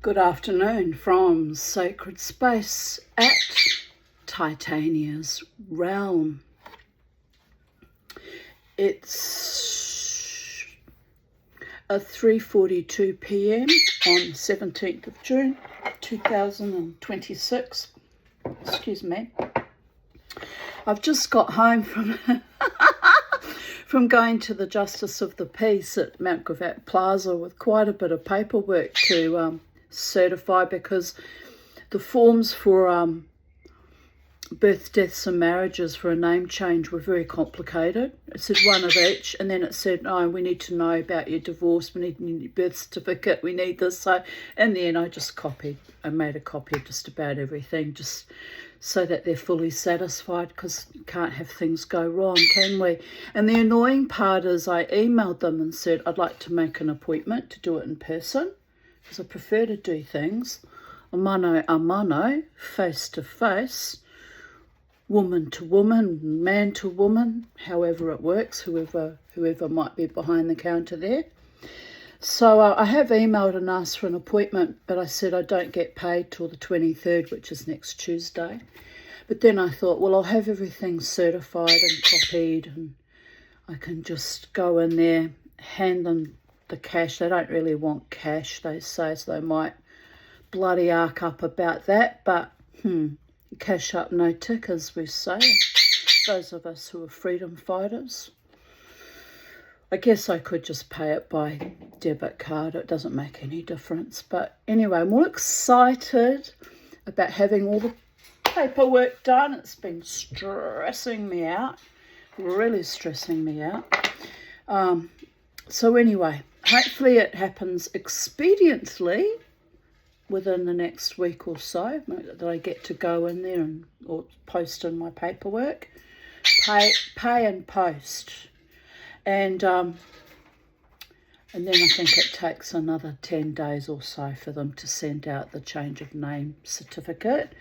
Good afternoon from Sacred Space at Titania's Realm. It's 3:42 p.m. on 17th of June 2026. Excuse me. I've just got home from going to the Justice of the Peace at Mount Gravatt Plaza with quite a bit of paperwork to certify, because the forms for birth, deaths and marriages for a name change were very complicated. It said one of each, and then it said, oh, we need to know about your divorce, we need your birth certificate, we need this. So in the end I made a copy of just about everything, just so that they're fully satisfied, because you can't have things go wrong, can we? And the annoying part is I emailed them and said I'd like to make an appointment to do it in person, because I prefer to do things mano a mano, face to face, woman to woman, man to woman, however it works, whoever might be behind the counter there. So I have emailed and asked for an appointment, but I said I don't get paid till the 23rd, which is next Tuesday. But then I thought, well, I'll have everything certified and copied, and I can just go in there, hand them the cash. They don't really want cash, they say, so they might bloody arc up about that. But cash up, no tick, as we say, those of us who are freedom fighters. I guess I could just pay it by debit card. It doesn't make any difference. But anyway, I'm all excited about having all the paperwork done. It's been stressing me out, really stressing me out. So anyway, hopefully it happens expediently within the next week or so, that I get to go in there or post in my paperwork, pay and post. And then I think it takes another 10 days or so for them to send out the change of name certificate.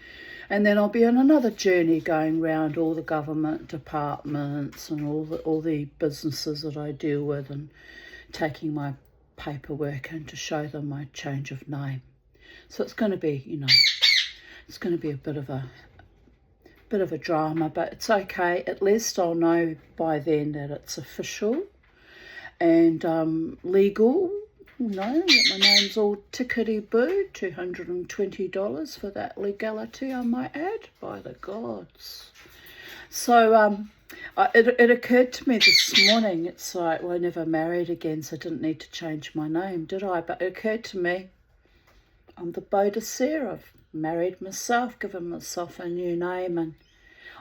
And then I'll be on another journey going around all the government departments and all the businesses that I deal with, and taking my paperwork in to show them my change of name. So it's going to be, it's going to be a bit of a drama, but it's okay. At least I'll know by then that it's official and legal, that my name's all tickety-boo. $220 for that legality, I might add, by the gods. So it occurred to me this morning, it's like, well, I never married again, so I didn't need to change my name, did I? But it occurred to me, I'm the Bodhisattva. I've married myself, given myself a new name, and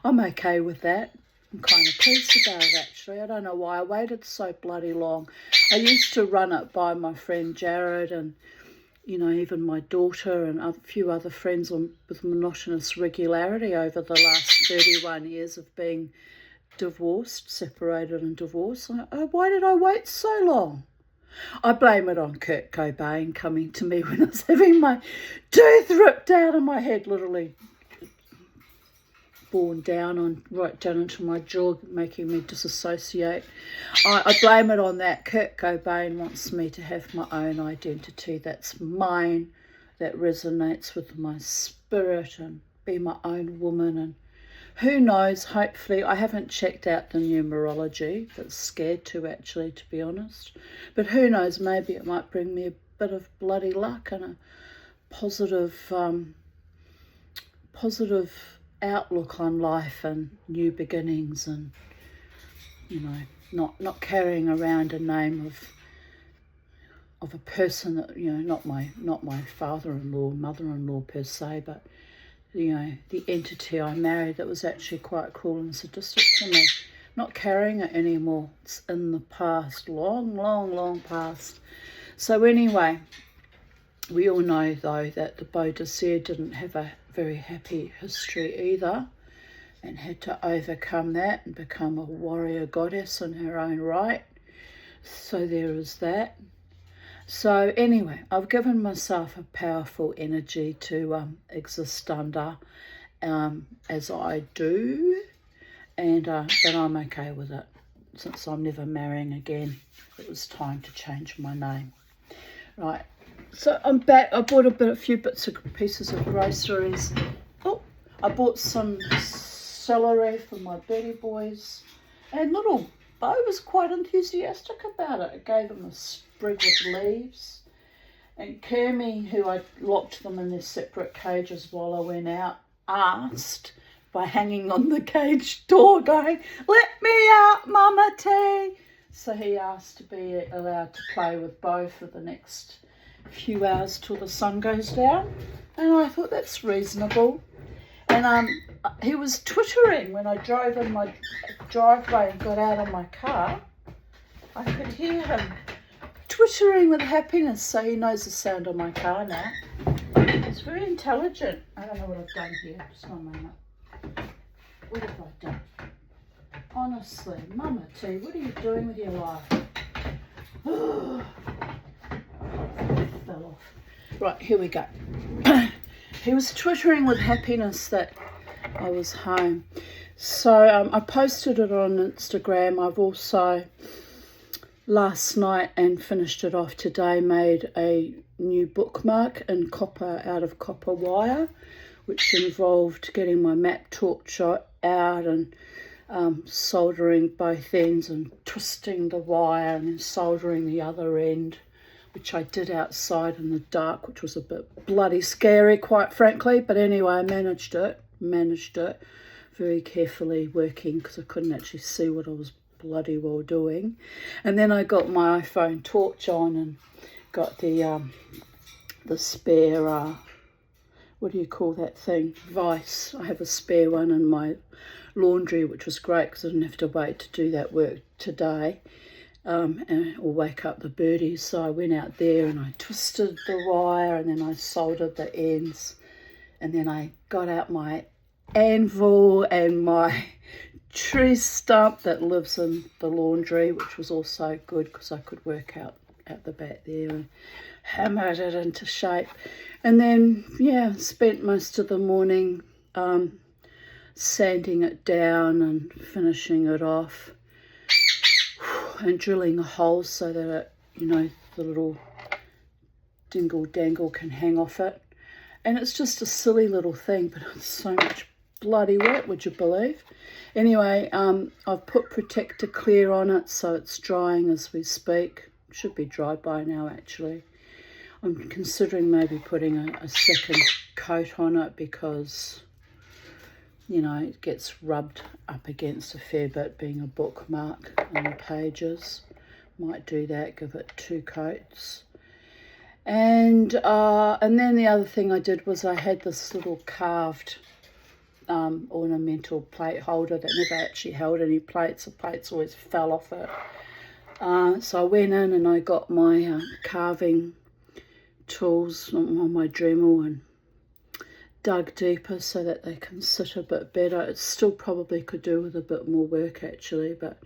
I'm okay with that. I'm kind of pleased about it, actually. I don't know why I waited so bloody long. I used to run it by my friend Jared and, even my daughter and a few other friends with monotonous regularity over the last 31 years of being separated and divorced. Why did I wait so long? I blame it on Kurt Cobain coming to me when I was having my tooth ripped out of my head, literally borne down right down into my jaw, making me disassociate. I blame it on that. Kurt Cobain wants me to have my own identity that's mine, that resonates with my spirit, and be my own woman. And who knows, hopefully, I haven't checked out the numerology, but scared to, actually, to be honest. But who knows, maybe it might bring me a bit of bloody luck and a positive outlook on life and new beginnings, and, not carrying around a name of a person that, not my father-in-law, mother-in-law per se, but the entity I married that was actually quite cruel and sadistic to me. Not carrying it anymore. It's in the past, long, long, long past. So anyway, we all know, though, that the Bodhisattva didn't have a very happy history either, and had to overcome that and become a warrior goddess in her own right. So there is that. So anyway, I've given myself a powerful energy to exist under, as I do, and but I'm okay with it. Since I'm never marrying again, it was time to change my name. Right, So I'm back. I bought a few bits of pieces of groceries. Oh, I bought some celery for my Betty boys, and little Bo was quite enthusiastic about it. I gave him a sprig with leaves, and Kermie, who I locked them in their separate cages while I went out, asked by hanging on the cage door, going, "Let me out, Mama T." So he asked to be allowed to play with Bo for the next few hours till the sun goes down, and I thought that's reasonable. And he was twittering when I drove in my driveway and got out of my car. I could hear him twittering with happiness, so he knows the sound of my car now. He's very intelligent. I don't know what I've done here. Just one moment. What have I done? Honestly, Mama T, what are you doing with your life? Fell off. Right, here we go. He was twittering with happiness that I was home. So I posted it on Instagram. I've also, last night and finished it off today, made a new bookmark in copper, out of copper wire, which involved getting my map torch out and soldering both ends and twisting the wire and then soldering the other end, which I did outside in the dark, which was a bit bloody scary, quite frankly. But anyway, I managed it very carefully, working because I couldn't actually see what I was bloody well doing. And then I got my iPhone torch on and got the spare, what do you call that thing, vise. I have a spare one in my laundry, which was great because I didn't have to wait to do that work today, or wake up the birdies. So I went out there and I twisted the wire and then I soldered the ends, and then I got out my anvil and my tree stump that lives in the laundry, which was also good because I could work out the back there and hammered it into shape. And then, yeah, spent most of the morning sanding it down and finishing it off and drilling a hole so that it, the little dingle dangle can hang off it. And it's just a silly little thing, but it's so much bloody wet, would you believe? Anyway, I've put Protector Clear on it, so it's drying as we speak. Should be dry by now, actually. I'm considering maybe putting a second coat on it because, it gets rubbed up against a fair bit, being a bookmark on the pages. Might do that, give it 2 coats. And then the other thing I did was I had this little carved ornamental plate holder that never actually held any plates. The plates always fell off it. So I went in and I got my carving tools on my Dremel and dug deeper so that they can sit a bit better. It still probably could do with a bit more work actually, but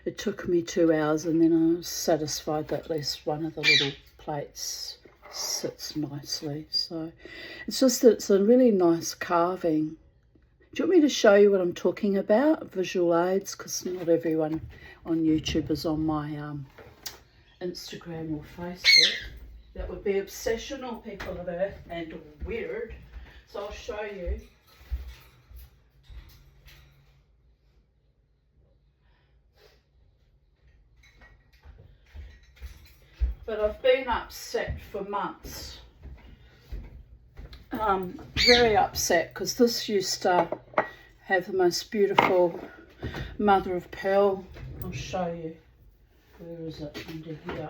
it took me 2 hours, and then I was satisfied that at least one of the little plates sits nicely. So it's just that it's a really nice carving. Do you want me to show you what I'm talking about? Visual aids, because not everyone on YouTube is on my Instagram or Facebook. That would be obsessional, people of Earth, and weird. So I'll show you. But I've been upset for months. Very upset because this used to have the most beautiful mother of pearl. I'll show you. Where is it? Under here.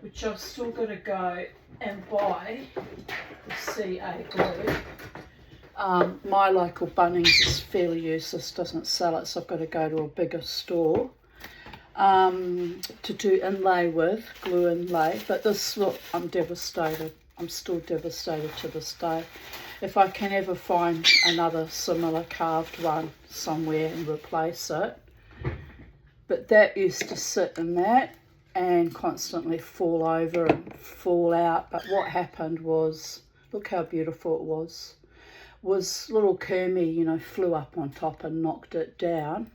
Which I've still got to go and buy the CA glue. My local Bunnings is fairly useless, doesn't sell it, so I've got to go to a bigger store to do inlay with, glue inlay. But this, look, I'm devastated. I'm still devastated to this day. If I can ever find another similar carved one somewhere and replace it. But that used to sit in that and constantly fall over and fall out. But what happened was, look how beautiful it was little Kermie, flew up on top and knocked it down.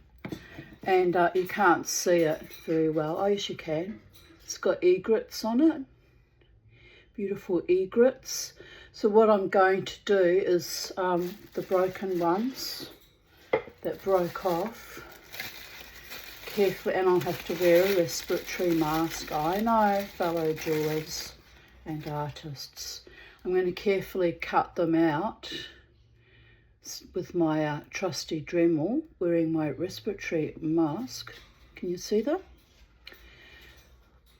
And you can't see it very well. Oh, yes, you can. It's got egrets on it. beautiful egrets. So what I'm going to do is the broken ones that broke off carefully, and I'll have to wear a respiratory mask. I know, fellow jewelers and artists. I'm going to carefully cut them out with my trusty Dremel, wearing my respiratory mask. Can you see that?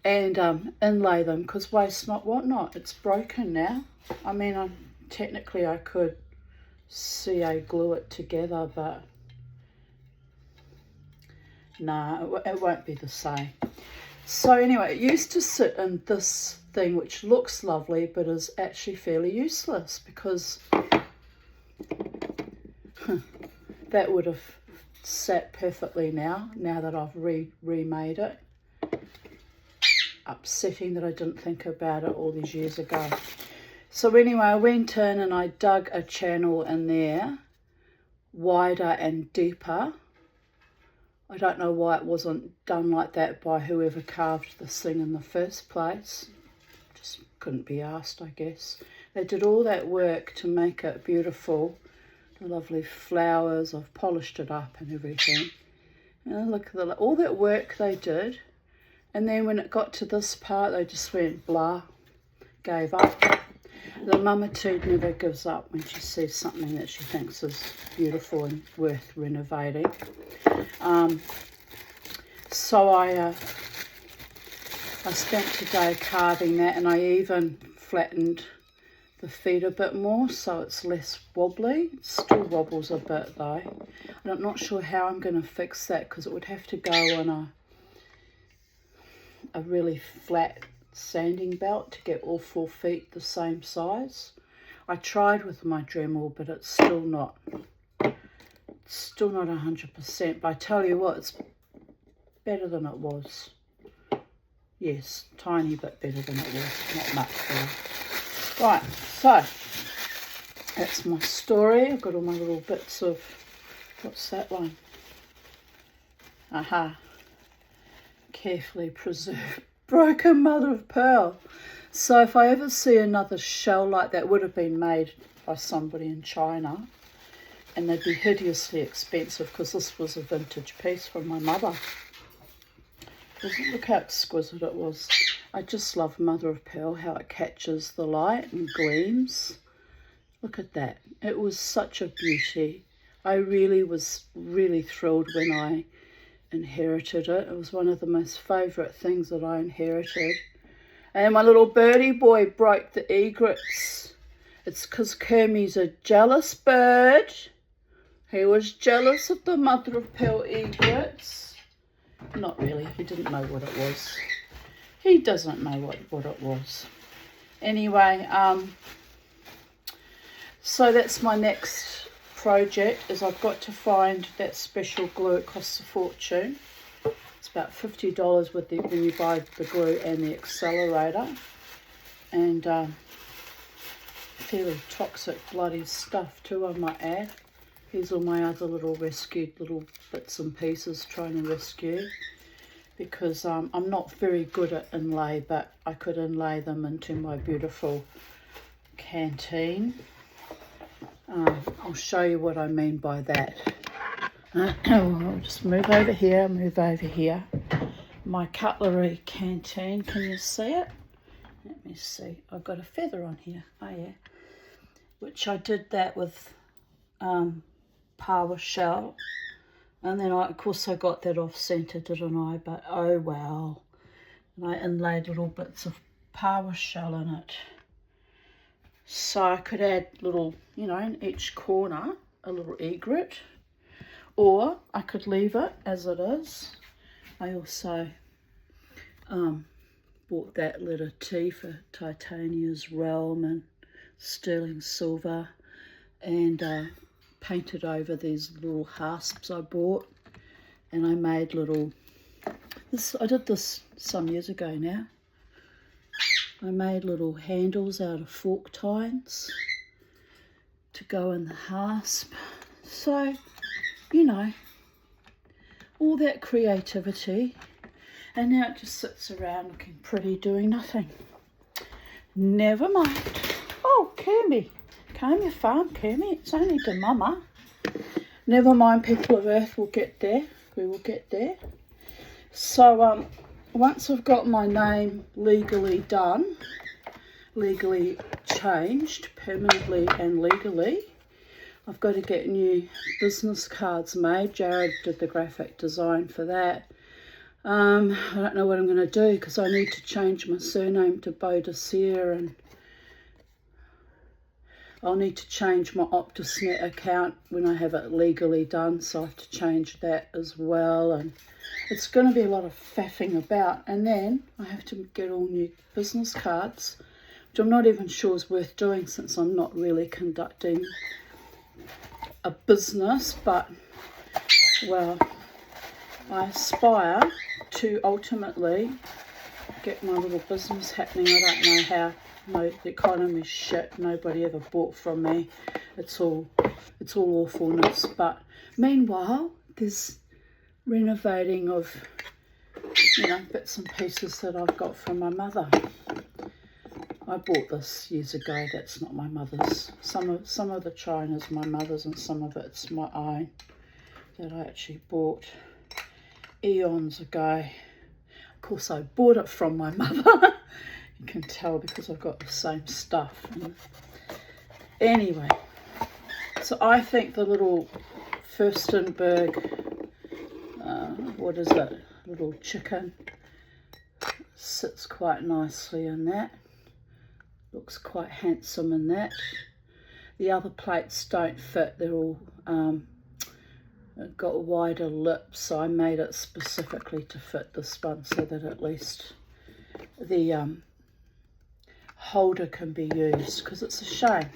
And inlay them, because waste not, what not. It's broken now. I mean, technically I could CA glue it together, but no, it won't be the same. So anyway, it used to sit in this thing, which looks lovely, but is actually fairly useless, because that would have sat perfectly now that I've remade it. Upsetting that I didn't think about it all these years ago. So anyway, I went in and I dug a channel in there, wider and deeper. I don't know why it wasn't done like that by whoever carved this thing in the first place. Just couldn't be asked, I guess. They did all that work to make it beautiful. The lovely flowers, I've polished it up and everything. And look at all that work they did. And then when it got to this part, they just went blah, gave up. The mumitude never gives up when she sees something that she thinks is beautiful and worth renovating. So I spent today carving that, and I even flattened the feet a bit more so it's less wobbly. It still wobbles a bit though. And I'm not sure how I'm going to fix that, because it would have to go on a really flat sanding belt to get all 4 feet the same size. I tried with my Dremel, but it's still not 100%. But I tell you what, it's better than it was. Yes, tiny bit better than it was, not much better. Right, so that's my story. I've got all my little bits of, what's that one? Aha. Carefully preserved broken mother of pearl. So if I ever see another shell like that, would have been made by somebody in China, and they'd be hideously expensive, because this was a vintage piece from my mother. Look how exquisite it was. I just love mother of pearl, how it catches the light and gleams. Look at that. It was such a beauty. I really was thrilled when I inherited it. It was one of the most favourite things that I inherited. And my little birdie boy broke the egrets. It's because Kermie's a jealous bird. He was jealous of the mother of pearl egrets. Not really, he didn't know what it was. He doesn't know what it was. Anyway, so that's my next project, is I've got to find that special glue. It costs a fortune. It's about $50 with when you buy the glue and the accelerator, and fairly toxic bloody stuff too, I might add. Here's all my other little rescued little bits and pieces trying to rescue, because I'm not very good at inlay, but I could inlay them into my beautiful canteen. I'll show you what I mean by that. I'll just move over here. My cutlery canteen, can you see it? Let me see. I've got a feather on here. Oh yeah. Which I did that with power shell. And then of course I got that off centre, didn't I? But oh well. And I inlaid little bits of power shell in it. So I could add little, in each corner, a little egret, or I could leave it as it is. I also bought that letter T for Titania's Realm and sterling silver, and painted over these little hasps I bought, and I made little, I did this some years ago now. I made little handles out of fork tines to go in the hasp. So, all that creativity, and now it just sits around looking pretty, doing nothing. Never mind. Oh, Kermie. Calm your farm, Kermie. It's only to Mama. Never mind, people of Earth, we'll get there. We will get there. So, once I've got my name legally done, legally changed, permanently and legally, I've got to get new business cards made. Jared did the graphic design for that. I don't know what I'm going to do because I need to change my surname to Bodicea, and I'll need to change my Optusnet account when I have it legally done, so I have to change that as well. And it's going to be a lot of faffing about. And then I have to get all new business cards, which I'm not even sure is worth doing since I'm not really conducting a business. But, well, I aspire to ultimately get my little business happening. I don't know how. No, the economy's shit. Nobody ever bought from me. It's all awfulness. But meanwhile, there's renovating of, bits and pieces that I've got from my mother. I bought this years ago. That's not my mother's. Some of the china's my mother's, and some of it's my own that I actually bought eons ago. Of course, I bought it from my mother. You can tell because I've got the same stuff. Anyway, so I think the little Furstenberg, what is it, little chicken, sits quite nicely in that. Looks quite handsome in that. The other plates don't fit. They're all got wider lips, so I made it specifically to fit this one so that at least the holder can be used, because it's a shame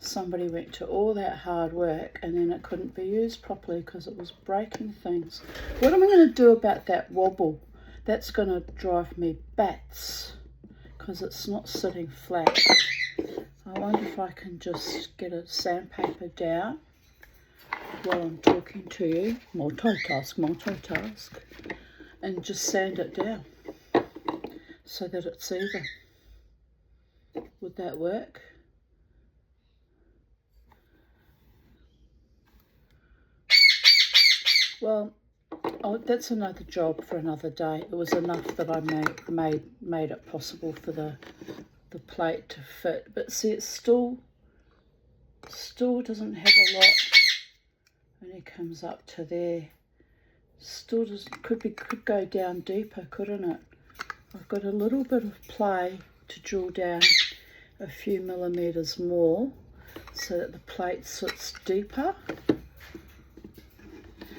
somebody went to all that hard work and then it couldn't be used properly because it was breaking things. What am I going to do about that wobble? That's going to drive me bats because it's not sitting flat. I wonder if I can just get a sandpaper down while I'm talking to you, multitask, and just sand it down so that it's even. Would that work? Well, that's another job for another day. It was enough that I made it possible for the plate to fit. But see, it still doesn't have a lot. Only comes up to there. Still could go down deeper, couldn't it? I've got a little bit of play to drill down a few millimeters more so that the plate sits deeper.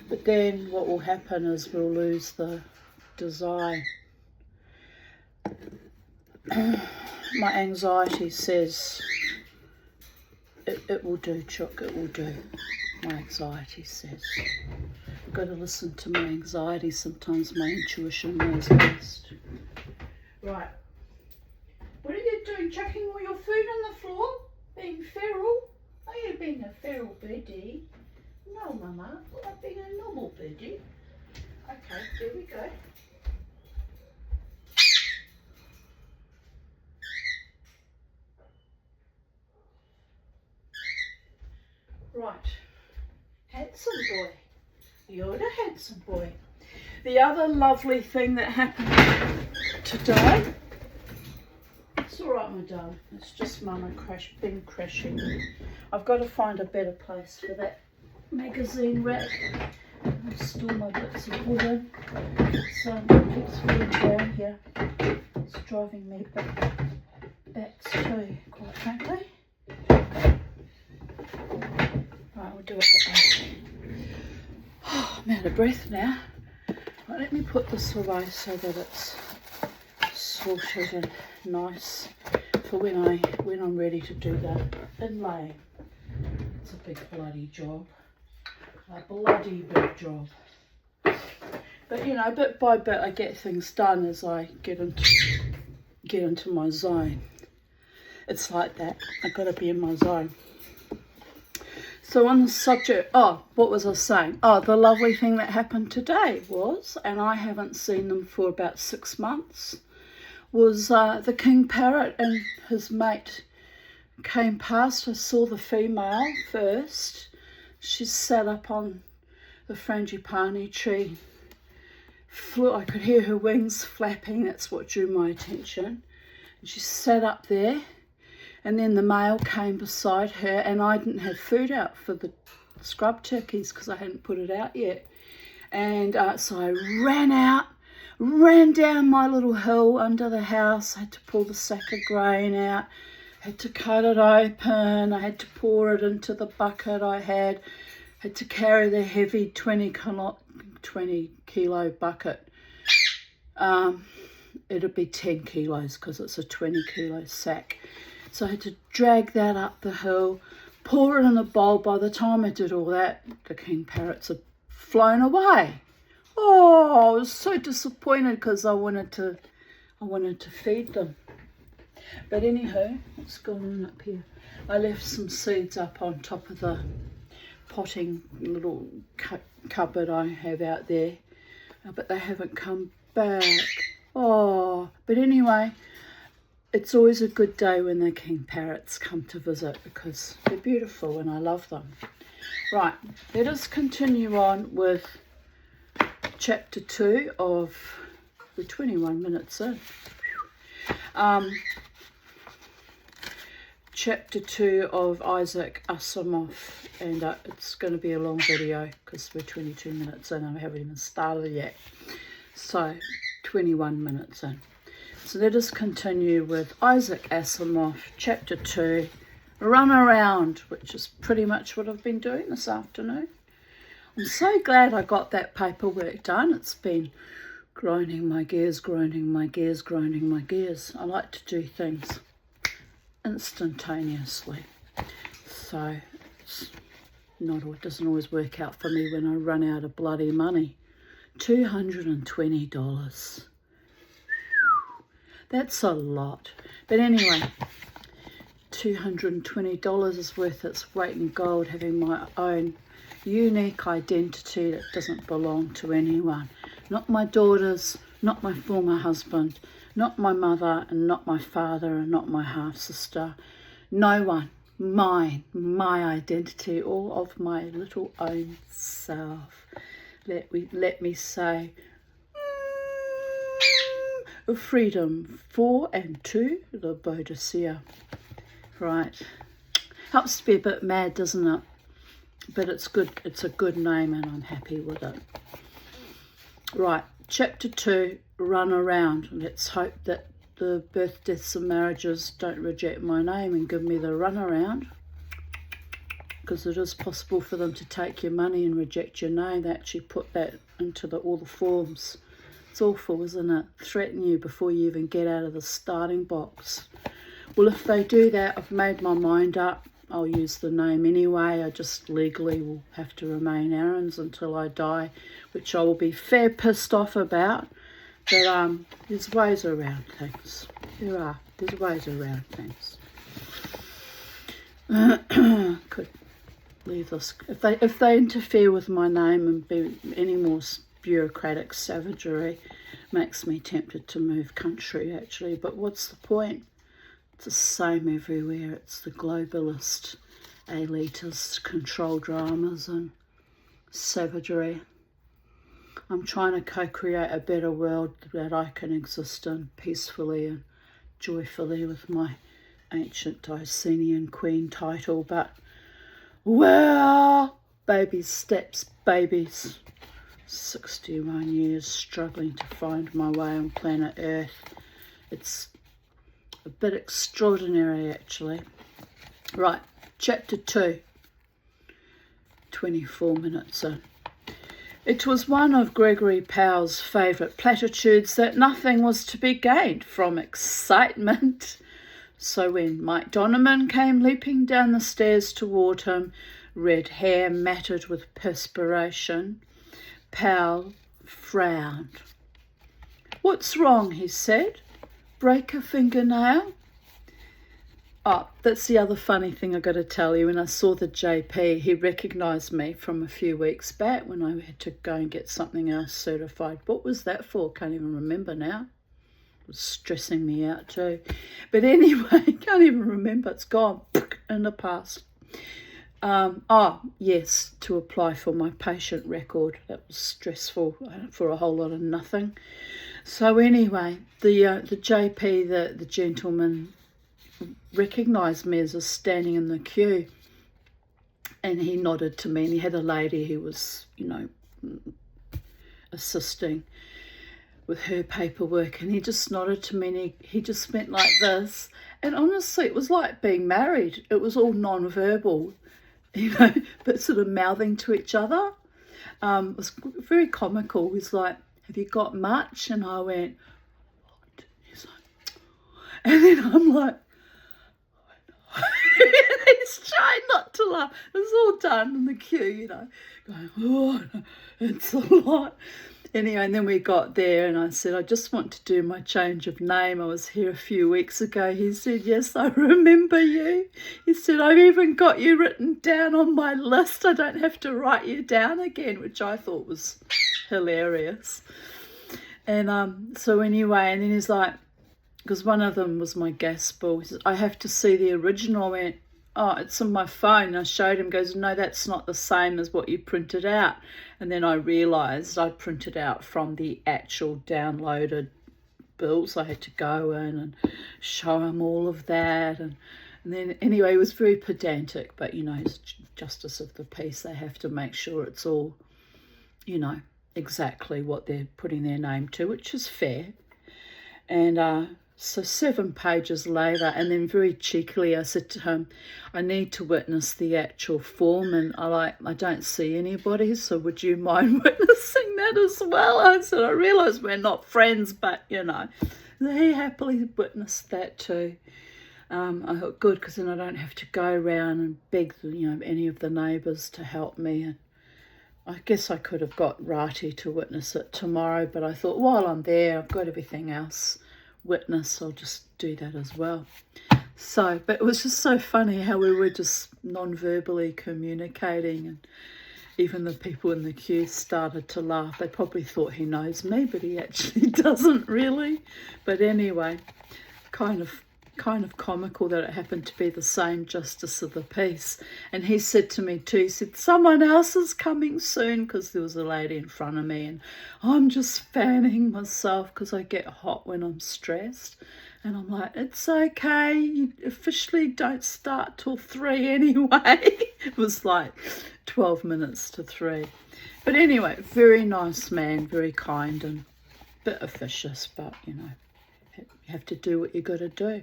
But then what will happen is we'll lose the design. My anxiety says it will do, Chook, it will do. My anxiety says. I've got to listen to my anxiety. Sometimes my intuition knows best. Right. What are you doing? Chucking all your food on the floor? Being feral? Are you being a feral birdie? No, Mama. I'm being a normal birdie. Okay, here we go. Right. Handsome boy. You're the handsome boy. The other lovely thing that happened today. It's all right, my darling. It's just Mama been crashing. I've got to find a better place for that magazine rack. I'll store my bits of wood in. So it keeps falling down here. It's driving me bats too, quite frankly. Right, we'll do it that way. Oh, I'm out of breath now. Right, let me put this away so that it's sorted and nice for when I'm ready to do the inlaying. It's a big bloody job. A bloody big job. But you know, bit by bit I get things done as I get into my zone. It's like that. I've got to be in my zone. So on the subject, what was I saying? The lovely thing that happened today was, and I haven't seen them for about 6 months, was the king parrot and his mate came past. I saw the female first. She sat up on the frangipani tree. I could hear her wings flapping. That's what drew my attention. And she sat up there, and then the male came beside her, and I didn't have food out for the scrub turkeys because I hadn't put it out yet. And so I ran down my little hill under the house. I had to pull the sack of grain out, had to cut it open, I had to pour it into the bucket I had to carry the heavy 20 kilo bucket. It'd be 10 kilos because it's a 20 kilo sack. So I had to drag that up the hill, pour it in a bowl. By the time I did all that, the king parrots had flown away. Oh, I was so disappointed because I wanted to feed them. But anywho, what's going on up here? I left some seeds up on top of the potting little cupboard I have out there, but they haven't come back. Oh, but anyway, it's always a good day when the king parrots come to visit because they're beautiful and I love them. Right, let us continue on with chapter 2 of the 21 minutes in. Chapter 2 of Isaac Asimov, and it's going to be a long video because we're 22 minutes in and I haven't even started yet. So 21 minutes in. So let us continue with Isaac Asimov, chapter 2, Runaround, which is pretty much what I've been doing this afternoon. I'm so glad I got that paperwork done. It's been grinding my gears. I like to do things instantaneously. So it doesn't always work out for me when I run out of bloody money. $220. That's a lot. But anyway, $220 is worth its weight in gold, having my own unique identity that doesn't belong to anyone. Not my daughters, not my former husband, not my mother, and not my father, and not my half-sister. No one. Mine. My identity, all of my little own self. Let me say, freedom for and to the Bodicea. Right. Helps to be a bit mad, doesn't it? But it's good. It's a good name and I'm happy with it. Right. Chapter 2, Runaround. Let's hope that the birth, deaths and marriages don't reject my name and give me the runaround, because it is possible for them to take your money and reject your name. They actually put that into all the forms. It's awful, isn't it? Threaten you before you even get out of the starting box. Well, if they do that, I've made my mind up. I'll use the name anyway. I just legally will have to remain Aaron's until I die, which I will be fair pissed off about. But there's ways around things. There's ways around things. Could leave this. If they interfere with my name and be any more bureaucratic savagery, makes me tempted to move country actually. But what's the point? It's the same everywhere. It's the globalist, elitist control dramas and savagery. I'm trying to co-create a better world that I can exist in peacefully and joyfully with my ancient Icenian queen title. But, well, baby steps, babies. 61 years struggling to find my way on planet Earth. It's a bit extraordinary, actually. Right, chapter 2, 24 minutes in. It was one of Gregory Powell's favourite platitudes that nothing was to be gained from excitement. So when Mike Donovan came leaping down the stairs toward him, red hair matted with perspiration, Powell frowned. "What's wrong?" he said. "Break a fingernail?" Oh, that's the other funny thing I got to tell you. When I saw the JP, he recognised me from a few weeks back when I had to go and get something else certified. What was that for? Can't even remember now. was stressing me out too. But anyway, I can't even remember. It's gone in the past. Oh, yes, to apply for my patient record. That was stressful for a whole lot of nothing. So anyway, the JP, the gentleman, recognised me as I was standing in the queue, and he nodded to me, and he had a lady who was, assisting with her paperwork, and he just nodded to me, and he just went like this. And honestly, it was like being married. It was all non-verbal, but sort of mouthing to each other. It was very comical. He was like, "Have you got much?" And I went, "What?" He's like, and then I'm like, "Oh, no." He's trying not to laugh. It was all done in the queue, going, "Oh, no, it's a lot." Anyway, and then we got there, and I said, "I just want to do my change of name. I was here a few weeks ago." He said, "Yes, I remember you." He said, "I've even got you written down on my list. I don't have to write you down again," which I thought was hilarious. And so anyway, and then he's like, because one of them was my gas bill, he says, "I have to see the original." I went, "Oh, it's on my phone." And I showed him, goes, "No, that's not the same as what you printed out." And then I realised I printed out from the actual downloaded bills. I had to go in and show him all of that. And then, anyway, he was very pedantic, but, he's justice of the peace. They have to make sure it's all, exactly what they're putting their name to, which is fair. And so 7 pages later, and then very cheekily I said to him, "I need to witness the actual form, and I don't see anybody, so would you mind witnessing that as well?" I said, "I realise we're not friends, but, He happily witnessed that too. I thought, good, because then I don't have to go around and beg, any of the neighbours to help me. And I guess I could have got Rati to witness it tomorrow, but I thought, while I'm there, I've got everything else witness, I'll just do that as well. So, but it was just so funny how we were just non-verbally communicating, and even the people in the queue started to laugh. They probably thought he knows me, but he actually doesn't really. But anyway, kind of comical that it happened to be the same justice of the peace. And he said to me too, he said, "Someone else is coming soon," because there was a lady in front of me, and I'm just fanning myself because I get hot when I'm stressed. And I'm like, "It's okay, you officially don't start till 3 anyway." It was like 12 minutes to 3. But anyway, very nice man, very kind, and a bit officious, but you have to do what you got to do.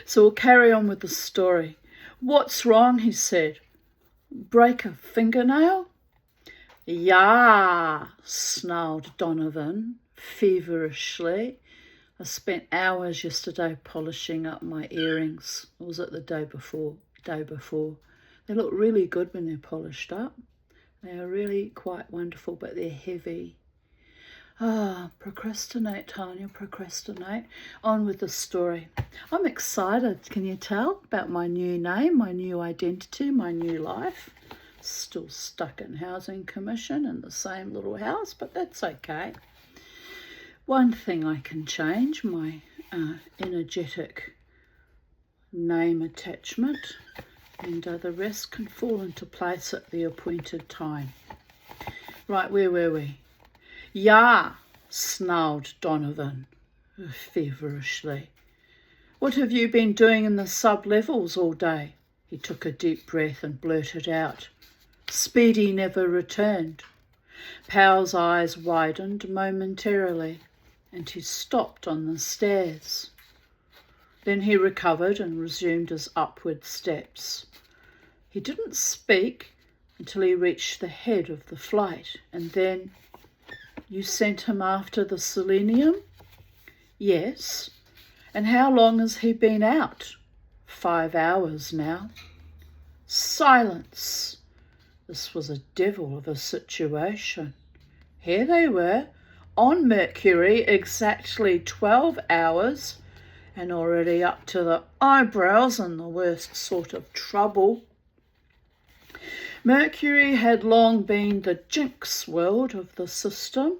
So we'll carry on with the story. "What's wrong?" he said. "Break a fingernail?" "Yeah," snarled Donovan feverishly. "I spent hours yesterday polishing up my earrings." Or was it the day before? They look really good when they're polished up. They are really quite wonderful, but they're heavy. Procrastinate, Tanya, procrastinate. On with the story. I'm excited, can you tell, about my new name, my new identity, my new life. Still stuck in Housing Commission in the same little house, but that's okay. One thing I can change, my energetic name attachment, and the rest can fall into place at the appointed time. Right, where were we? "Yeah," snarled Donovan feverishly. "What have you been doing in the sub-levels all day?" He took a deep breath and blurted out. Speedy never returned. Powell's eyes widened momentarily, and he stopped on the stairs. Then he recovered and resumed his upward steps. He didn't speak until he reached the head of the flight, and then, "You sent him after the selenium?" "Yes." "And how long has he been out?" 5 hours now." Silence. This was a devil of a situation. Here they were, on Mercury, exactly 12 hours, and already up to the eyebrows in the worst sort of trouble. Mercury had long been the jinx world of the system.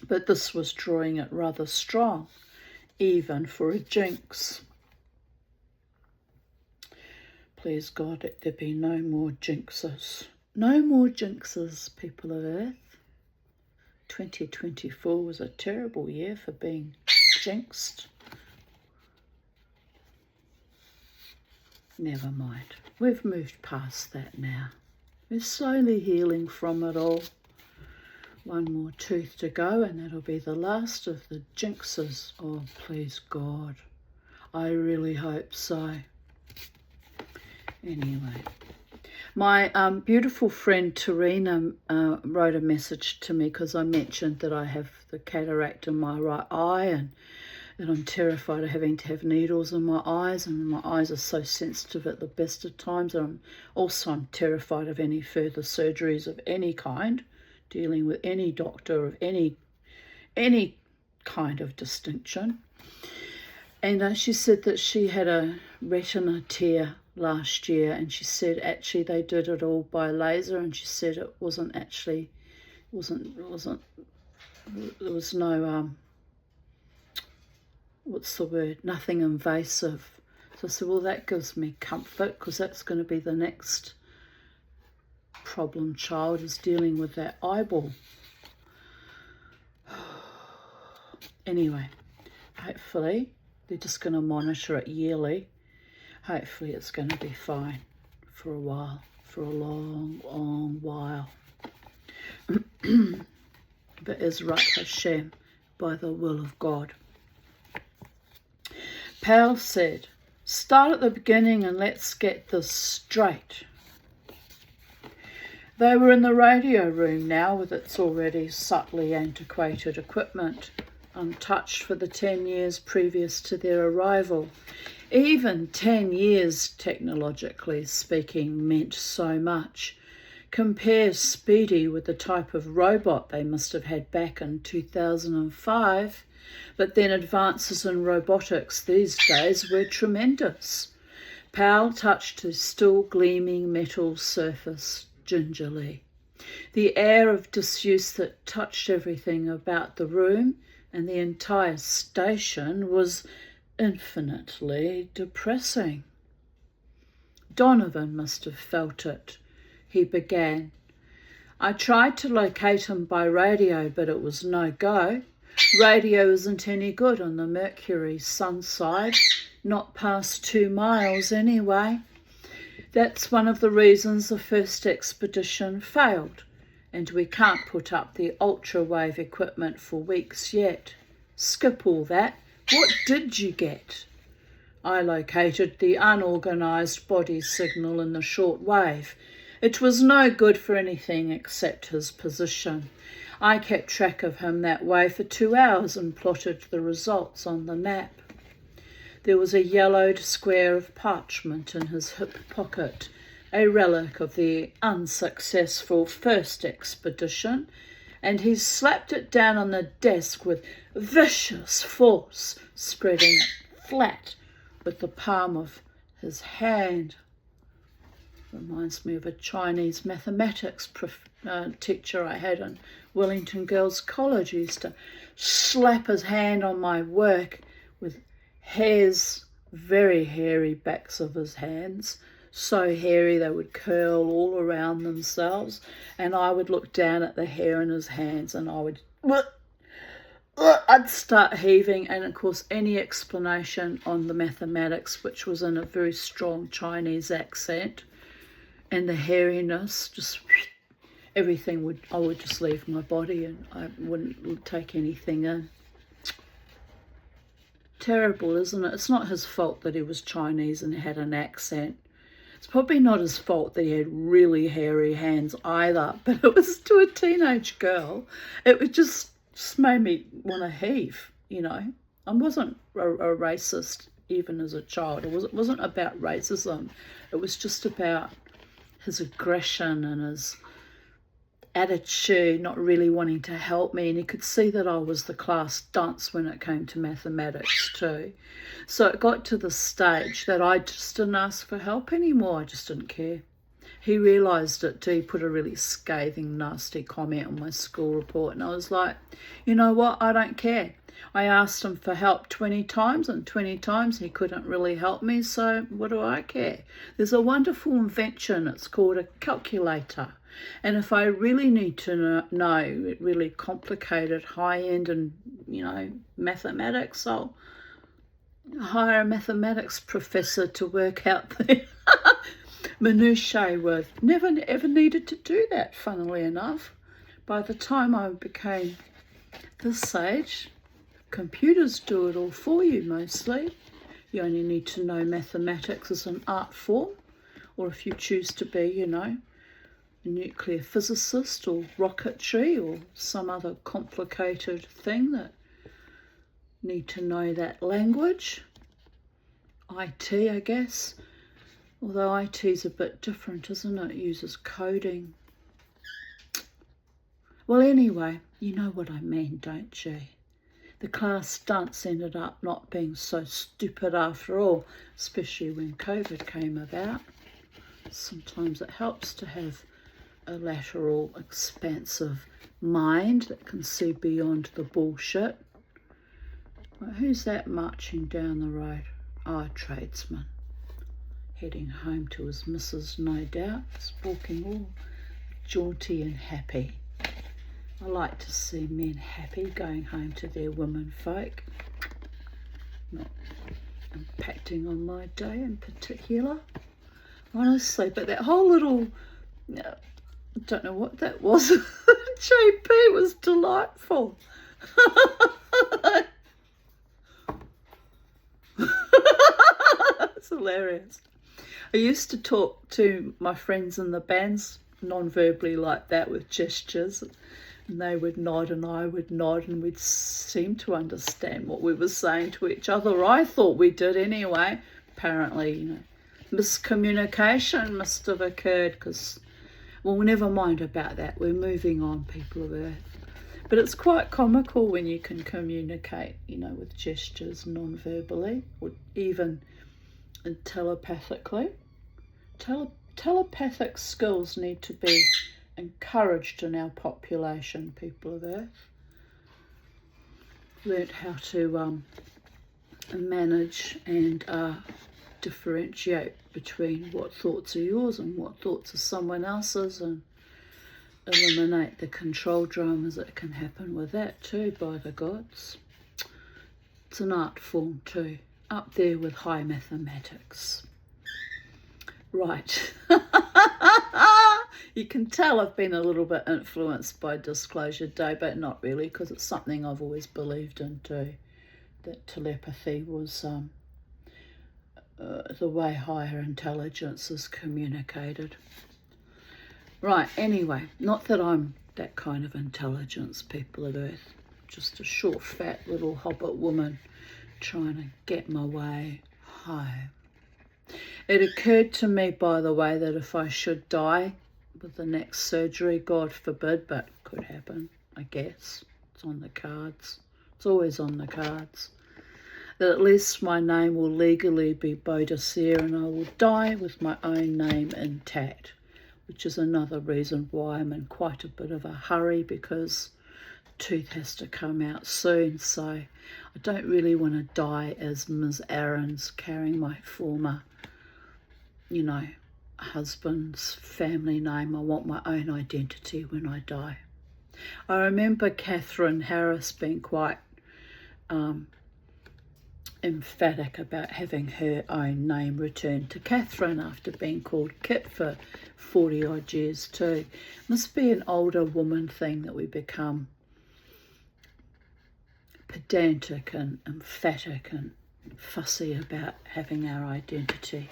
but this was drawing it rather strong, even for a jinx. Please God, let there be no more jinxes. No more jinxes, people of Earth. 2024 was a terrible year for being jinxed. Never mind. We've moved past that now. We're slowly healing from it all. One more tooth to go and that'll be the last of the jinxes. Oh, please God. I really hope so. Anyway, my beautiful friend Tarina wrote a message to me because I mentioned that I have the cataract in my right eye and that I'm terrified of having to have needles in my eyes, and my eyes are so sensitive at the best of times. And I'm terrified of any further surgeries of any kind, dealing with any doctor of any kind of distinction. And she said that she had a retina tear last year, and she said actually they did it all by laser, and she said it wasn't actually, there was no what's the word, nothing invasive. So I said, well, that gives me comfort, because that's going to be the next problem child, is dealing with that eyeball. Anyway, hopefully they're just going to monitor it yearly. Hopefully it's going to be fine for a while, for a long, long while. But Ezrat Hashem, by the will of God. Pal said, start at the beginning and let's get this straight. They were in the radio room now with its already subtly antiquated equipment, untouched for the 10 years previous to their arrival. Even 10 years, technologically speaking, meant so much. Compare Speedy with the type of robot they must have had back in 2005. But then advances in robotics these days were tremendous. Powell touched his still gleaming metal surface gingerly. The air of disuse that touched everything about the room and the entire station was infinitely depressing. Donovan must have felt it. He began. I tried to locate him by radio, but it was no go. Radio isn't any good on the Mercury sun side, not past 2 miles anyway. That's one of the reasons the first expedition failed, and we can't put up the ultra-wave equipment for weeks yet. Skip all that. What did you get? I located the unorganised body signal in the short wave. It was no good for anything except his position. I kept track of him that way for 2 hours and plotted the results on the map. There was a yellowed square of parchment in his hip pocket, a relic of the unsuccessful first expedition, and he slapped it down on the desk with vicious force, spreading it flat with the palm of his hand. Reminds me of a Chinese mathematics teacher I had in Wellington Girls College. He used to slap his hand on my work with hairs, very hairy backs of his hands, so hairy they would curl all around themselves, and I would look down at the hair in his hands and I'd start heaving, and of course any explanation on the mathematics, which was in a very strong Chinese accent, and the hairiness, just everything I would just leave my body and I wouldn't take anything in. Terrible, isn't it? It's not his fault that he was Chinese and had an accent. It's probably not his fault that he had really hairy hands either, but it was to a teenage girl. It just made me want to heave, you know. I wasn't a racist even as a child. It wasn't about racism. It was just about his aggression and his attitude, not really wanting to help me, and he could see that I was the class dunce when it came to mathematics too. So it got to the stage that I just didn't ask for help anymore. I just didn't care. he realised it too. He put a really scathing, nasty comment on my school report, and I was like, you know what, I don't care. I asked him for help 20 times, and 20 times he couldn't really help me, so what do I care? There's a wonderful invention, it's called a calculator. And if I really need to know really complicated, high-end and, mathematics, I'll hire a mathematics professor to work out the minutiae with. Never ever needed to do that, funnily enough. By the time I became this age, computers do it all for you mostly. You only need to know mathematics as an art form, or if you choose to be, a nuclear physicist or rocketry or some other complicated thing that need to know that language. IT, I guess. Although IT is a bit different, isn't it? It uses coding. Well, anyway, you know what I mean, don't you? The class stunts ended up not being so stupid after all, especially when COVID came about. Sometimes it helps to have a lateral, expansive mind that can see beyond the bullshit. Well, who's that marching down the road? Oh, a tradesman. Heading home to his missus, no doubt. He's walking all jaunty and happy. I like to see men happy going home to their women folk. Not impacting on my day in particular, honestly. But that whole little, I don't know what that was. JP was delightful. It's hilarious. I used to talk to my friends in the bands non-verbally like that, with gestures, and they would nod and I would nod, and we'd seem to understand what we were saying to each other. Or I thought we did anyway. Apparently, miscommunication must have occurred, because, well, never mind about that. We're moving on, people of Earth. But it's quite comical when you can communicate, with gestures non-verbally, or even telepathically. Telepathic skills need to be encouraged in our population, people of Earth. Learned how to manage and differentiate between what thoughts are yours and what thoughts are someone else's, and eliminate the control dramas that can happen with that too, by the gods. It's an art form too, up there with high mathematics. Right. You can tell I've been a little bit influenced by Disclosure Day, but not really, because it's something I've always believed in too, that telepathy was the way higher intelligence is communicated. Right, anyway, not that I'm that kind of intelligence, people of Earth. Just a short, fat little hobbit woman trying to get my way home. It occurred to me, by the way, that if I should die with the next surgery, God forbid, but it could happen, I guess. It's on the cards. It's always on the cards. That at least my name will legally be Bodicea, and I will die with my own name intact, which is another reason why I'm in quite a bit of a hurry, because the tooth has to come out soon. So I don't really want to die as Ms. Aarons, carrying my former, husband's family name. I want my own identity when I die. I remember Catherine Harris being quite emphatic about having her own name returned to Catherine after being called Kit for 40 odd years too. Must be an older woman thing that we become pedantic and emphatic and fussy about having our identity.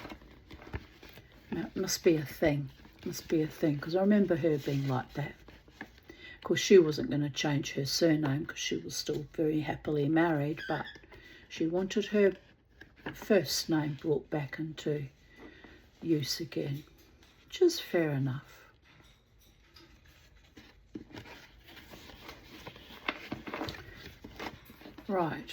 It must be a thing. Because I remember her being like that. Of course, she wasn't going to change her surname because she was still very happily married, but she wanted her first name brought back into use again, which is fair enough. Right.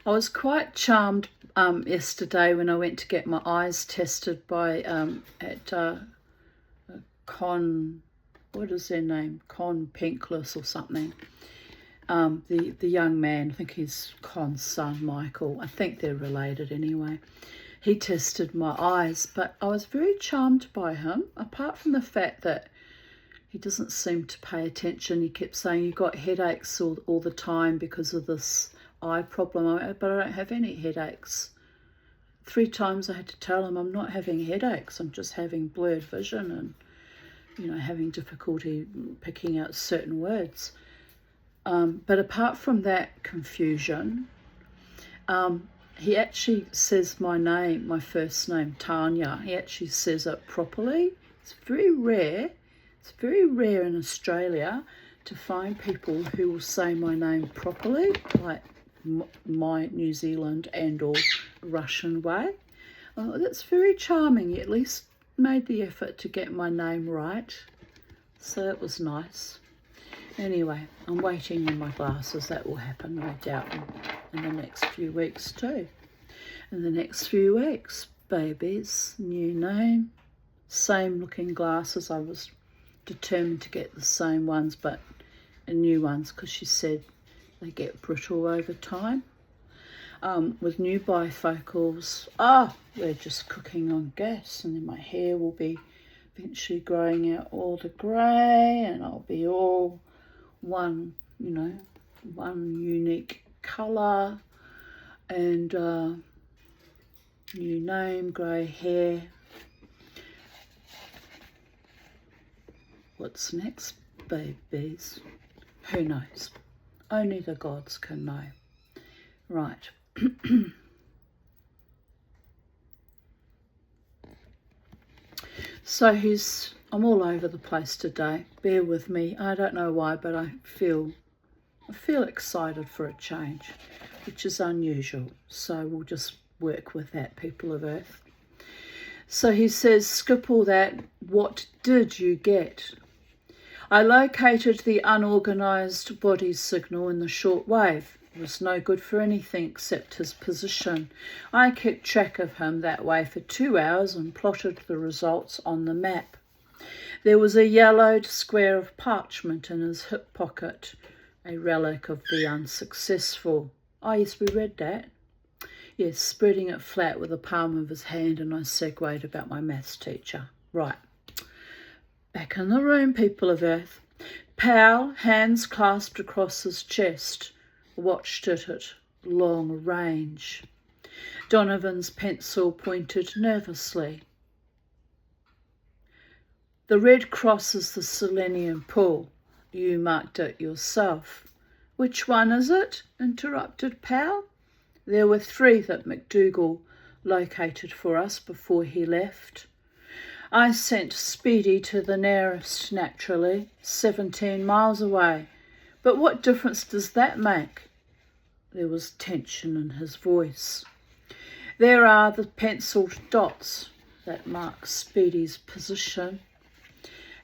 I was quite charmed yesterday when I went to get my eyes tested by at what is their name? Con Pinkless or something. The young man, I think he's Con's son, Michael. I think they're related anyway. He tested my eyes, but I was very charmed by him, apart from the fact that he doesn't seem to pay attention. He kept saying, "You got headaches all the time because of this eye problem." But I don't have any headaches. 3 times I had to tell him I'm not having headaches. I'm just having blurred vision and, having difficulty picking out certain words. But apart from that confusion, he actually says my name, my first name, Tanya. He actually says it properly. It's very rare. It's very rare in Australia to find people who will say my name properly, like my New Zealand and or Russian way. That's very charming. He at least made the effort to get my name right. So that was nice. Anyway, I'm waiting on my glasses. That will happen, no doubt, in the next few weeks too. In the next few weeks, babies, new name, same looking glasses. I was determined to get the same ones, but new ones, because she said they get brittle over time. With new bifocals, we're just cooking on gas, and then my hair will be eventually growing out all the grey, and I'll be all one unique colour, and new name, grey hair. What's next, babies? Who knows? Only the gods can know. Right. So I'm all over the place today. Bear with me. I don't know why, but I feel excited for a change, which is unusual. So we'll just work with that, people of Earth. So he says, skip all that. What did you get? I located the unorganised body signal in the short wave. It was no good for anything except his position. I kept track of him that way for 2 hours and plotted the results on the map. There was a yellowed square of parchment in his hip pocket, a relic of the unsuccessful. Oh, yes, we read that. Yes, spreading it flat with the palm of his hand, and I segued about my maths teacher. Right. Back in the room, people of Earth. Pal, hands clasped across his chest, watched it at long range. Donovan's pencil pointed nervously. The red cross is the selenium pool. You marked it yourself. Which one is it? Interrupted Pal. There were 3 that McDougall located for us before he left. I sent Speedy to the nearest, naturally, 17 miles away. But what difference does that make? There was tension in his voice. There are the penciled dots that mark Speedy's position.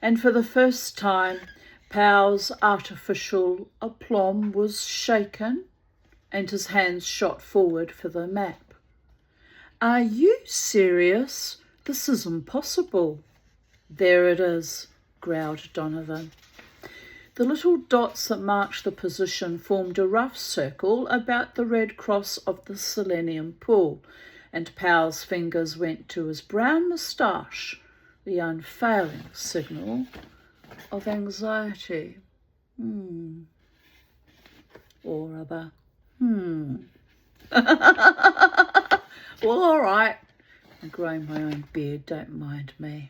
And for the first time, Pal's artificial aplomb was shaken, and his hands shot forward for the map. Are you serious? This is impossible. There it is, growled Donovan. The little dots that marked the position formed a rough circle about the red cross of the selenium pool, and Pal's fingers went to his brown moustache, the unfailing signal of anxiety. Or other. Well, all right. I'm growing my own beard, don't mind me.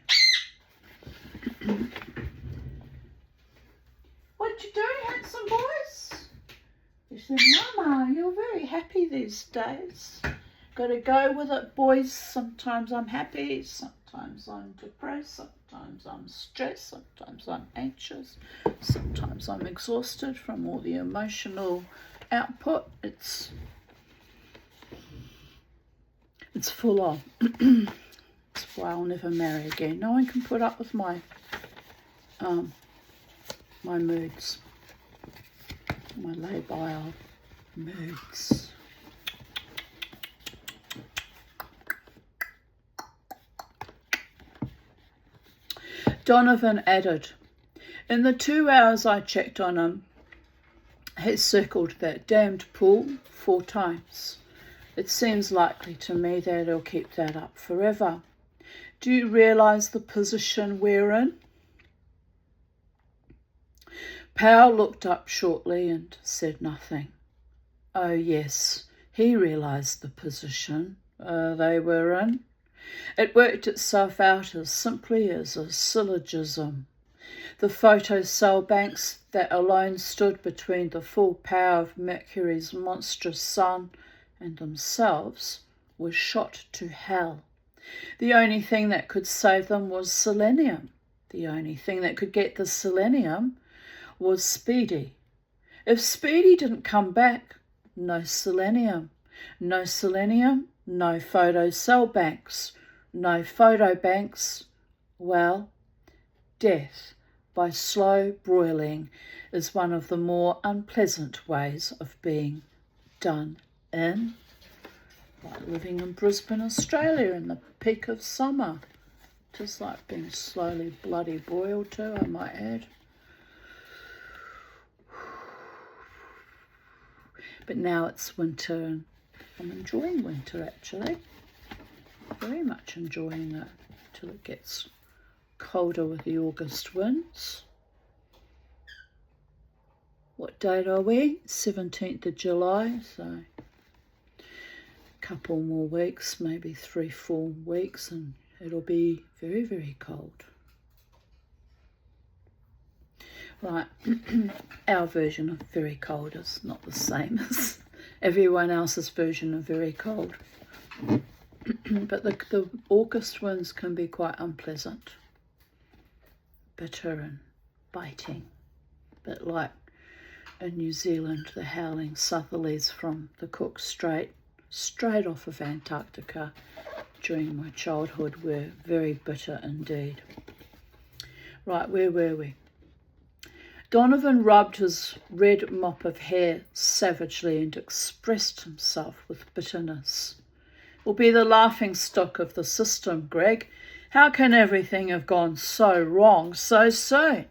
What you doing, handsome boys? He said, Mama, you're very happy these days. Got to go with it, boys. Sometimes I'm happy, sometimes I'm depressed, sometimes I'm stressed, sometimes I'm anxious, sometimes I'm exhausted from all the emotional output. It's full on. That's why I'll never marry again. No one can put up with my moods, my labile moods. Donovan added, "In the 2 hours I checked on him, he circled that damned pool 4 times. It seems likely to me that he'll keep that up forever. Do you realise the position we're in?" Powell looked up shortly and said nothing. Oh yes, he realised the position they were in. It worked itself out as simply as a syllogism. The photocell banks that alone stood between the full power of Mercury's monstrous sun and themselves were shot to hell. The only thing that could save them was selenium. The only thing that could get the selenium was Speedy. If Speedy didn't come back, no selenium. No selenium, no photocell banks. No photo banks. Well, death by slow broiling is one of the more unpleasant ways of being done in. Like living in Brisbane, Australia in the peak of summer. Just like being slowly bloody boiled too, I might add. But now it's winter and I'm enjoying winter actually. Very much enjoying it till it gets colder with the August winds. What date are we? 17th of July, so a couple more weeks, maybe 3-4 weeks, and it'll be very, very cold. Right, our version of very cold is not the same as everyone else's version of very cold. But the August winds can be quite unpleasant, bitter and biting, but like in New Zealand, the howling southerlies from the Cook Strait, straight off of Antarctica during my childhood, were very bitter indeed. Right, where were we? Donovan rubbed his red mop of hair savagely and expressed himself with bitterness. "Will be the laughing stock of the system, Greg. How can everything have gone so wrong so soon?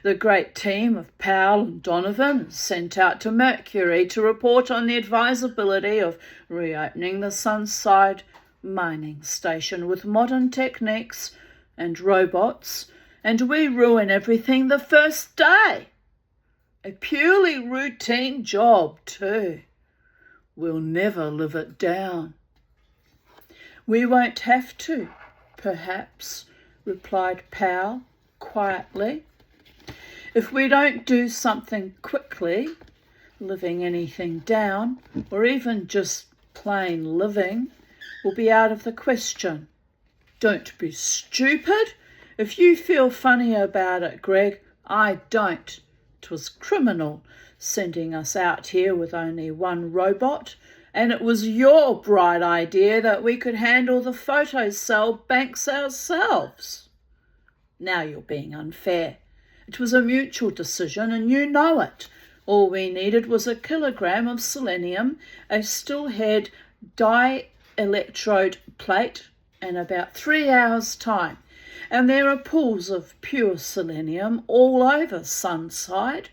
The great team of Powell and Donovan sent out to Mercury to report on the advisability of reopening the Sunside mining station with modern techniques and robots, and we ruin everything the first day. A purely routine job too. We'll never live it down." "We won't have to, perhaps," replied Powell quietly. "If we don't do something quickly, living anything down, or even just plain living, will be out of the question. Don't be stupid. If you feel funny about it, Greg, I don't. 'Twas criminal sending us out here with only one robot, and it was your bright idea that we could handle the photocell banks ourselves. Now you're being unfair. It was a mutual decision, and you know it. All we needed was a kilogram of selenium, a still-head dielectrode plate, and about 3 hours' time. And there are pools of pure selenium all over Sunside.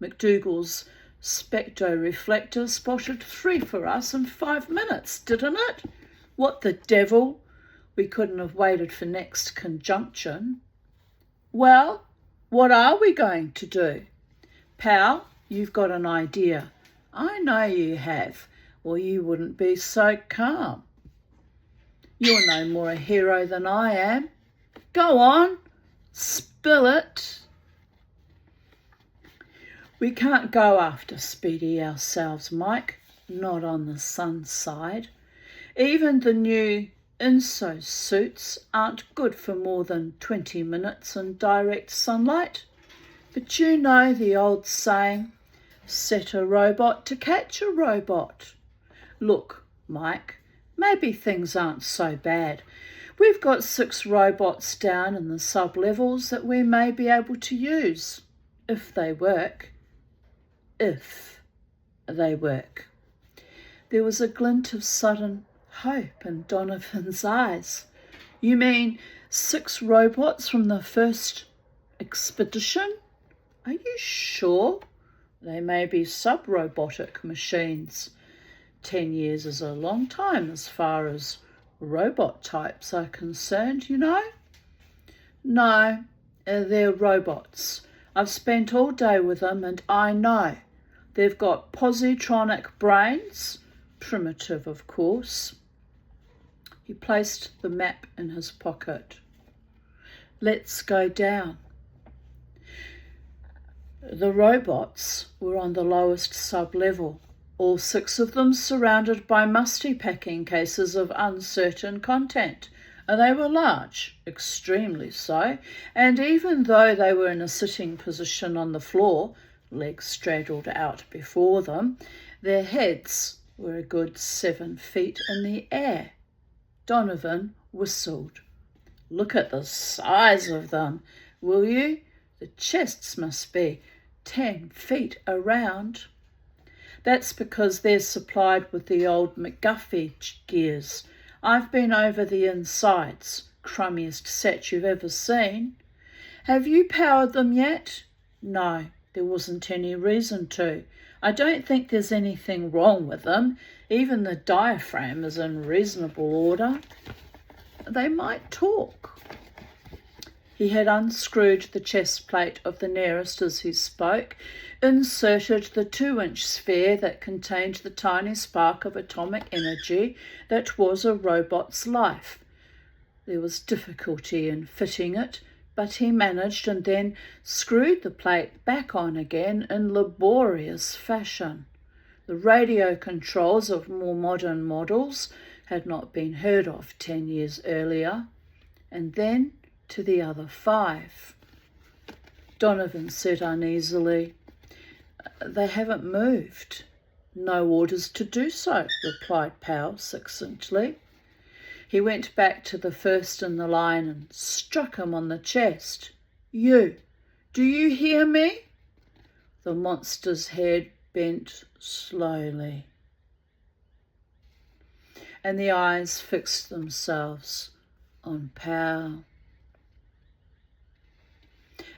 McDougall's spectroreflector spotted 3 for us in 5 minutes, didn't it? What the devil? We couldn't have waited for next conjunction. Well, what are we going to do? Pal, you've got an idea. I know you have, or you wouldn't be so calm. You're no more a hero than I am. Go on, spill it. We can't go after Speedy ourselves, Mike, not on the Sunside. Even the new INSO suits aren't good for more than 20 minutes in direct sunlight. But you know the old saying, set a robot to catch a robot. Look, Mike, maybe things aren't so bad. We've got 6 robots down in the sub-levels that we may be able to use, if they work. If they work. There was a glint of sudden hope in Donovan's eyes. You mean 6 robots from the first expedition? Are you sure? They may be sub-robotic machines. 10 years is a long time as far as robot types are concerned, you know. No, they're robots. I've spent all day with them and I know. They've got positronic brains, primitive of course. He placed the map in his pocket. Let's go down. The robots were on the lowest sub-level, all 6 of them surrounded by musty packing cases of uncertain content. They were large, extremely so, and even though they were in a sitting position on the floor, legs straddled out before them, their heads were a good 7 feet in the air. Donovan whistled. Look at the size of them, will you? The chests must be 10 feet around. That's because they're supplied with the old McGuffey gears. I've been over the insides, crummiest set you've ever seen. Have you powered them yet? No, there wasn't any reason to. I don't think there's anything wrong with them. Even the diaphragm is in reasonable order. They might talk. He had unscrewed the chest plate of the nearest as he spoke, inserted the 2-inch sphere that contained the tiny spark of atomic energy that was a robot's life. There was difficulty in fitting it, but he managed and then screwed the plate back on again in laborious fashion. The radio controls of more modern models had not been heard of 10 years earlier. And then to the other 5. Donovan said uneasily, They haven't moved. No orders to do so, replied Powell succinctly. He went back to the first in the line and struck him on the chest. You, do you hear me? The monster's head bent slowly, and the eyes fixed themselves on Powell.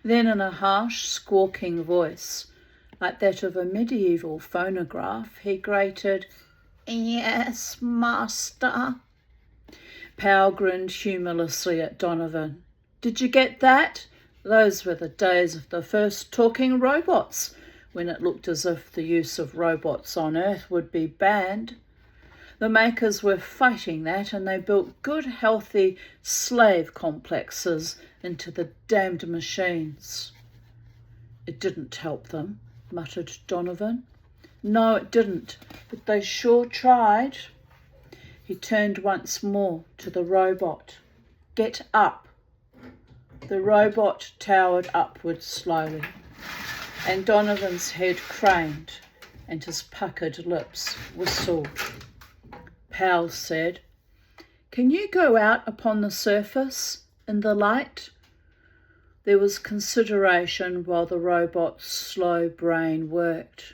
Then in a harsh, squawking voice, like that of a medieval phonograph, he grated, Yes, master. Powell grinned humorlessly at Donovan. Did you get that? Those were the days of the first talking robots, when it looked as if the use of robots on Earth would be banned. The makers were fighting that, and they built good, healthy slave complexes into the damned machines. It didn't help them, muttered Donovan. No, it didn't, but they sure tried. He turned once more to the robot. Get up. The robot towered upwards slowly, and Donovan's head craned, and his puckered lips whistled. Powell said, Can you go out upon the surface in the light? There was consideration while the robot's slow brain worked.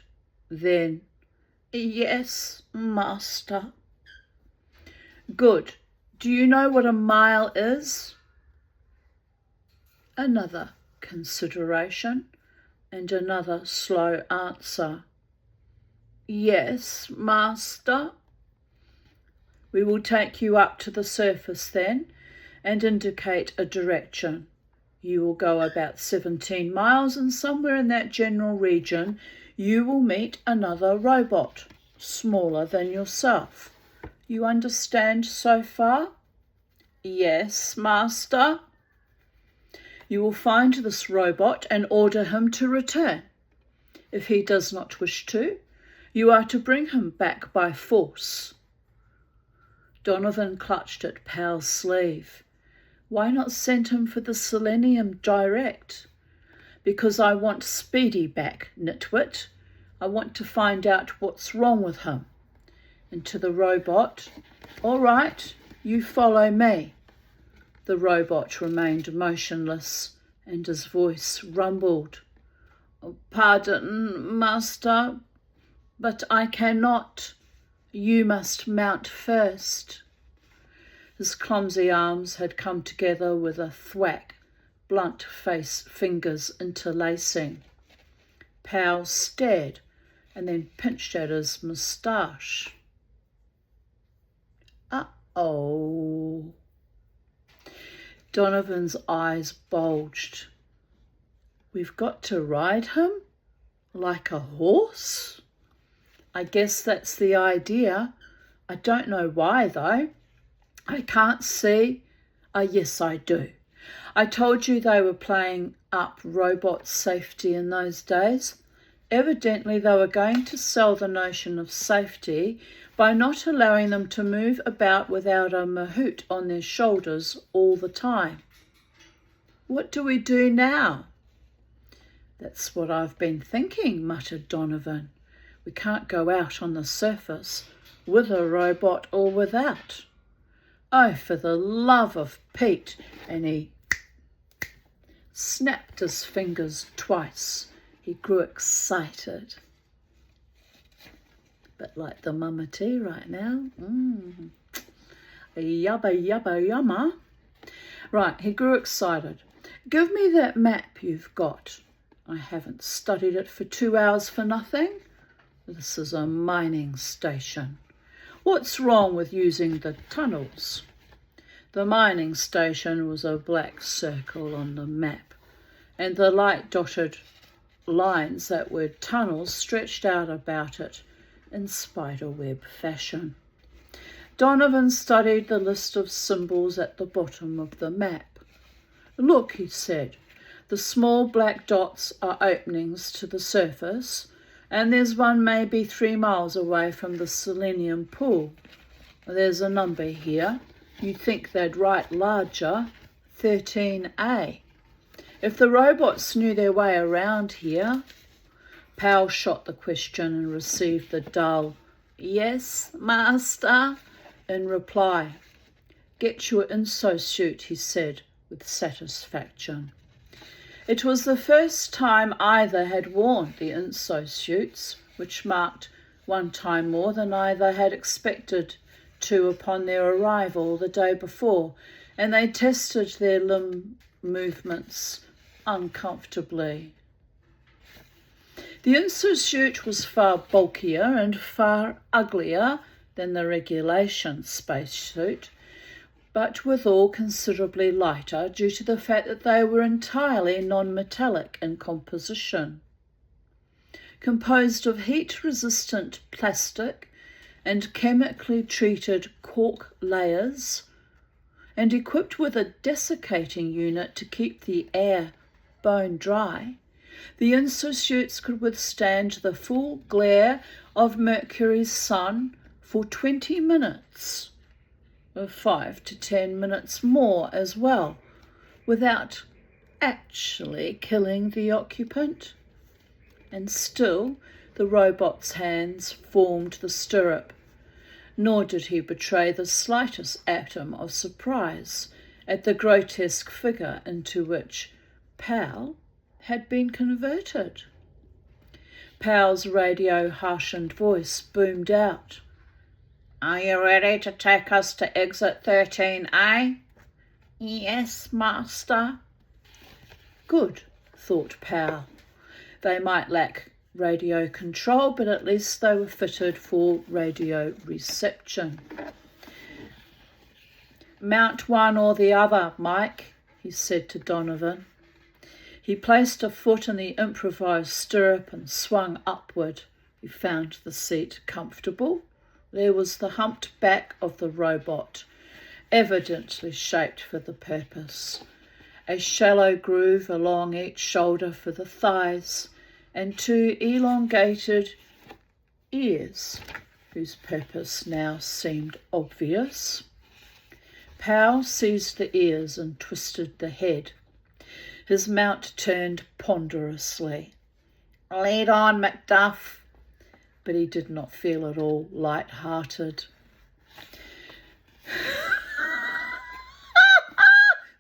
Then, Yes, master. Good. Do you know what a mile is? Another consideration and another slow answer. Yes, master. We will take you up to the surface then and indicate a direction. You will go about 17 miles, and somewhere in that general region you will meet another robot, smaller than yourself. You understand so far? Yes, master. You will find this robot and order him to return. If he does not wish to, you are to bring him back by force. Donovan clutched at Powell's sleeve. Why not send him for the selenium direct? Because I want Speedy back, nitwit. I want to find out what's wrong with him. And to the robot, all right, you follow me. The robot remained motionless, and his voice rumbled. Pardon, master, but I cannot. You must mount first. His clumsy arms had come together with a thwack, blunt fingers interlacing. Pal stared and then pinched at his moustache. Uh-oh. Donovan's eyes bulged. We've got to ride him? Like a horse? I guess that's the idea. I don't know why, though. I can't see. Yes, I do. I told you they were playing up robot safety in those days. Evidently, they were going to sell the notion of safety by not allowing them to move about without a mahout on their shoulders all the time. What do we do now? That's what I've been thinking, muttered Donovan. We can't go out on the surface, with a robot or without. Oh, for the love of Pete! And he snapped his fingers twice. He grew excited. Bit like the mama tea right now. Yubba, yubba, yumma. Right, he grew excited. Give me that map you've got. I haven't studied it for 2 hours for nothing. This is a mining station. What's wrong with using the tunnels? The mining station was a black circle on the map, and the light-dotted lines that were tunnels stretched out about it in spiderweb fashion. Donovan studied the list of symbols at the bottom of the map. Look, he said, the small black dots are openings to the surface, and there's one maybe 3 miles away from the selenium pool. There's a number here. You'd think they'd write larger, 13A. If the robots knew their way around here. Powell shot the question and received the dull, "Yes, master," in reply. "Get your inso suit," he said with satisfaction. It was the first time either had worn the inso suits, which marked one time more than either had expected to upon their arrival the day before, and they tested their limb movements uncomfortably. The inso suit was far bulkier and far uglier than the regulation spacesuit, but withal considerably lighter due to the fact that they were entirely non-metallic in composition. Composed of heat-resistant plastic and chemically treated cork layers, and equipped with a desiccating unit to keep the air bone dry, the inso-suits could withstand the full glare of Mercury's sun for 20 minutes. 5 to 10 minutes more as well, without actually killing the occupant. And still the robot's hands formed the stirrup, nor did he betray the slightest atom of surprise at the grotesque figure into which Powell had been converted. Powell's radio-harshened voice boomed out. "Are you ready to take us to exit 13A? "Yes, master." Good, thought Powell. They might lack radio control, but at least they were fitted for radio reception. "Mount one or the other, Mike," he said to Donovan. He placed a foot in the improvised stirrup and swung upward. He found the seat comfortable. There was the humped back of the robot, evidently shaped for the purpose. A shallow groove along each shoulder for the thighs, and 2 elongated ears, whose purpose now seemed obvious. Powell seized the ears and twisted the head. His mount turned ponderously. "Lead on, Macduff." But he did not feel at all light-hearted.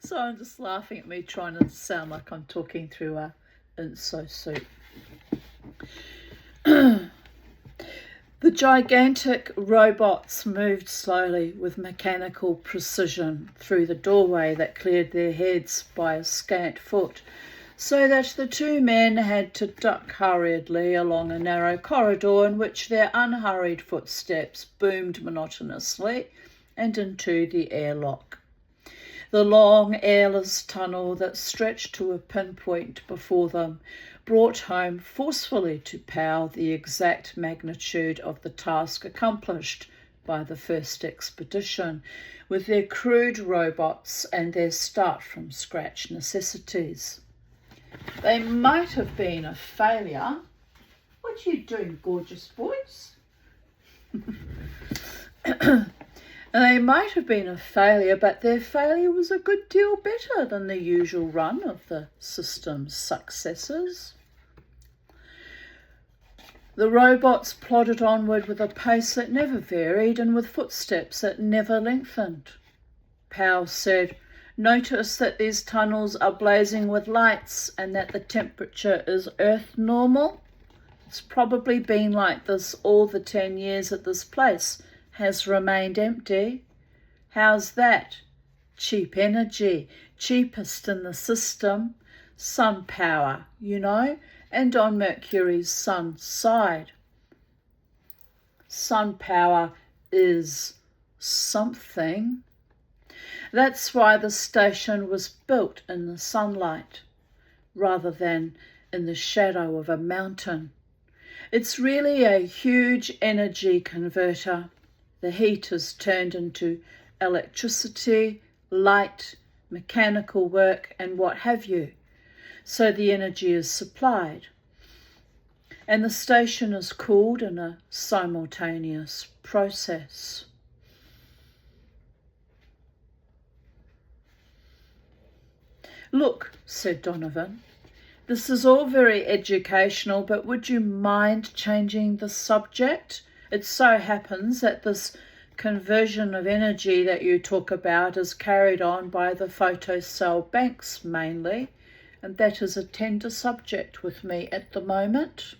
So I'm just laughing at me trying to sound like I'm talking through a inso suit. The gigantic robots moved slowly with mechanical precision through the doorway that cleared their heads by a scant foot, so that the two men had to duck hurriedly along a narrow corridor in which their unhurried footsteps boomed monotonously and into the airlock. The long, airless tunnel that stretched to a pinpoint before them brought home forcefully to Powell the exact magnitude of the task accomplished by the first expedition, with their crude robots and their start-from-scratch necessities. They might have been a failure. What are you doing, gorgeous boys? They might have been a failure, but their failure was a good deal better than the usual run of the system's successes. The robots plodded onward with a pace that never varied and with footsteps that never lengthened. Powell said, "Notice that these tunnels are blazing with lights and that the temperature is Earth normal. It's probably been like this all the 10 years that this place has remained empty. How's that? Cheap energy, cheapest in the system. Sun power, you know, and on Mercury's sun side. Sun power is something. That's why the station was built in the sunlight rather than in the shadow of a mountain. It's really a huge energy converter. The heat is turned into electricity, light, mechanical work, and what have you. So the energy is supplied. And the station is cooled in a simultaneous process." "Look," said Donovan, "this is all very educational, but would you mind changing the subject? It so happens that this conversion of energy that you talk about is carried on by the photocell banks mainly, and that is a tender subject with me at the moment."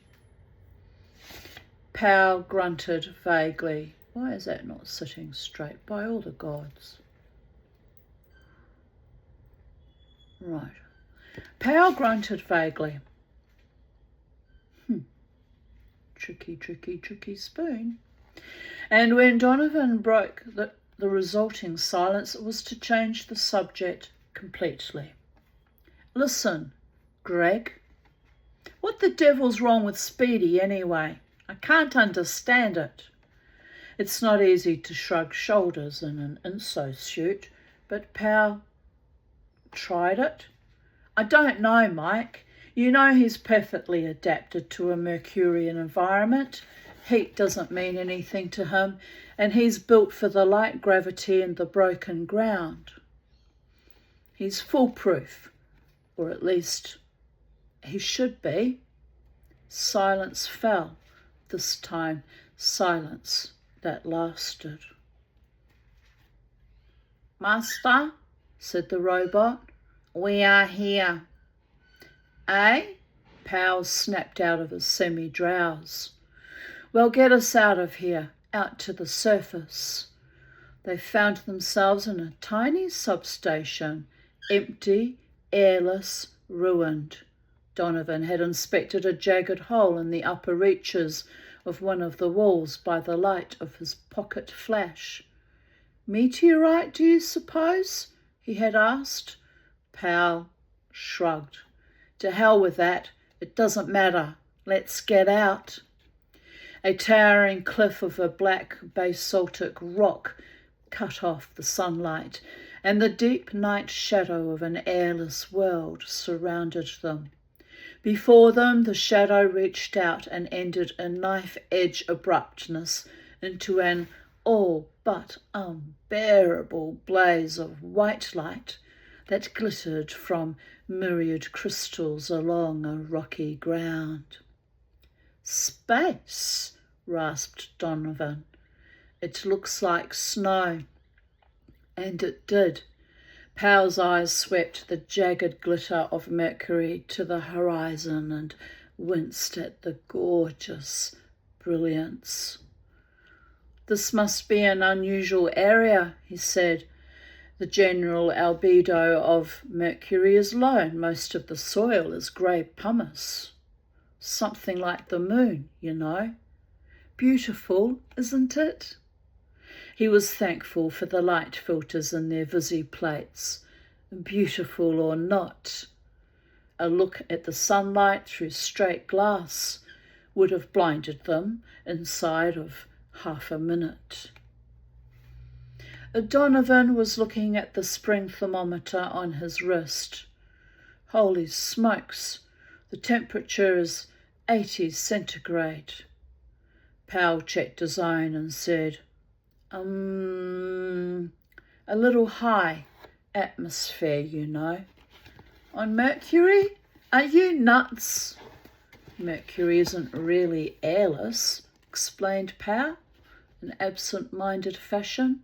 Powell grunted vaguely. Why is that not sitting straight, by all the gods? Right. Powell grunted vaguely. Tricky spoon. And when Donovan broke the resulting silence, it was to change the subject completely. "Listen, Greg, what the devil's wrong with Speedy anyway? I can't understand it." It's not easy to shrug shoulders in an inso suit, but Powell tried it. "I don't know, Mike. You know he's perfectly adapted to a Mercurian environment. Heat doesn't mean anything to him, and he's built for the light gravity and the broken ground. He's foolproof, or at least he should be." Silence fell, this time silence that lasted. "Master," said the robot, "we are here." "Eh?" Powell snapped out of his semi-drowse. "Well, get us out of here, out to the surface." They found themselves in a tiny substation, empty, airless, ruined. Donovan had inspected a jagged hole in the upper reaches of one of the walls by the light of his pocket flash. "Meteorite, do you suppose?" he had asked. Powell shrugged. "To hell with that. It doesn't matter. Let's get out." A towering cliff of a black basaltic rock cut off the sunlight, and the deep night shadow of an airless world surrounded them. Before them, the shadow reached out and ended in knife-edge abruptness into an all but unbearable blaze of white light that glittered from myriad crystals along a rocky ground. "Space," rasped Donovan. "It looks like snow." And it did. Powell's eyes swept the jagged glitter of Mercury to the horizon and winced at the gorgeous brilliance. "This must be an unusual area," he said. "The general albedo of Mercury is low and most of the soil is grey pumice. Something like the moon, you know. Beautiful, isn't it?" He was thankful for the light filters in their Visi plates. Beautiful or not, a look at the sunlight through straight glass would have blinded them inside of half a minute. Donovan was looking at the spring thermometer on his wrist. "Holy smokes, the temperature is 80 centigrade. Powell checked his own and said, a little high atmosphere, you know." "On Mercury? Are you nuts?" "Mercury isn't really airless," explained Powell in absent-minded fashion.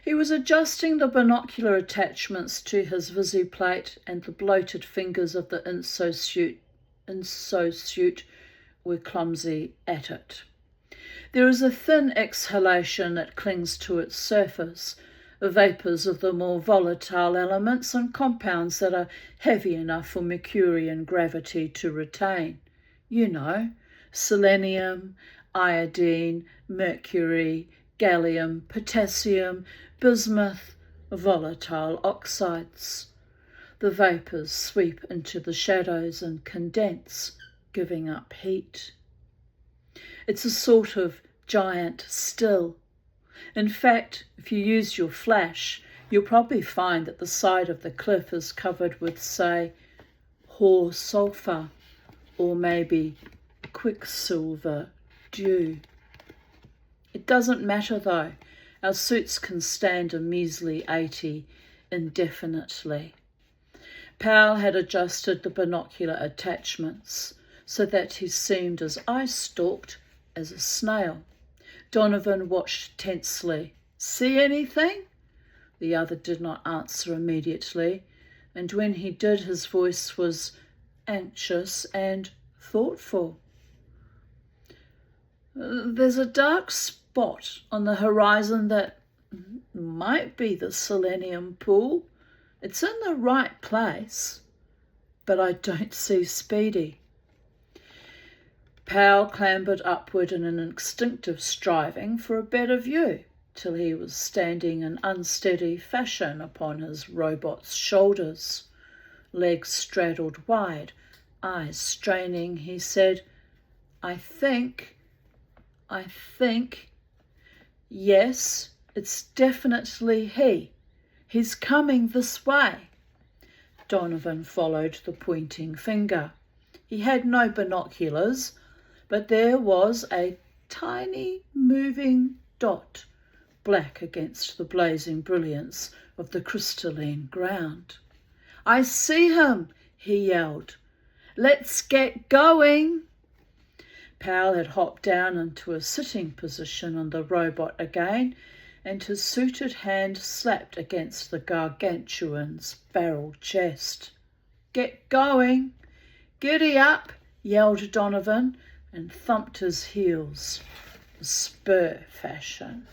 He was adjusting the binocular attachments to his Visi plate, and the bloated fingers of the inso-suit were clumsy at it. There is a thin exhalation that clings to its surface, vapours of the more volatile elements and compounds that are heavy enough for Mercurian gravity to retain. You know, selenium, iodine, mercury, gallium, potassium, bismuth, volatile oxides. The vapours sweep into the shadows and condense, giving up heat. It's a sort of giant still. In fact, if you use your flash, you'll probably find that the side of the cliff is covered with, say, hoar sulphur, or maybe quicksilver dew. It doesn't matter though. Our suits can stand a measly 80 indefinitely. Powell had adjusted the binocular attachments so that he seemed as eye-stalked as a snail. Donovan watched tensely. "See anything?" The other did not answer immediately, and when he did, his voice was anxious and thoughtful. "There's a dark spot on the horizon that might be the selenium pool. It's in the right place, but I don't see Speedy." Powell clambered upward in an instinctive striving for a better view, till he was standing in unsteady fashion upon his robot's shoulders. Legs straddled wide, eyes straining, he said, I think, yes, it's definitely he. He's coming this way." Donovan followed the pointing finger. He had no binoculars, but there was a tiny moving dot, black against the blazing brilliance of the crystalline ground. "I see him," he yelled. "Let's get going." Powell had hopped down into a sitting position on the robot again, and his suited hand slapped against the gargantuan's barrel chest. "Get going! Giddy up!" yelled Donovan, and thumped his heels, spur fashion.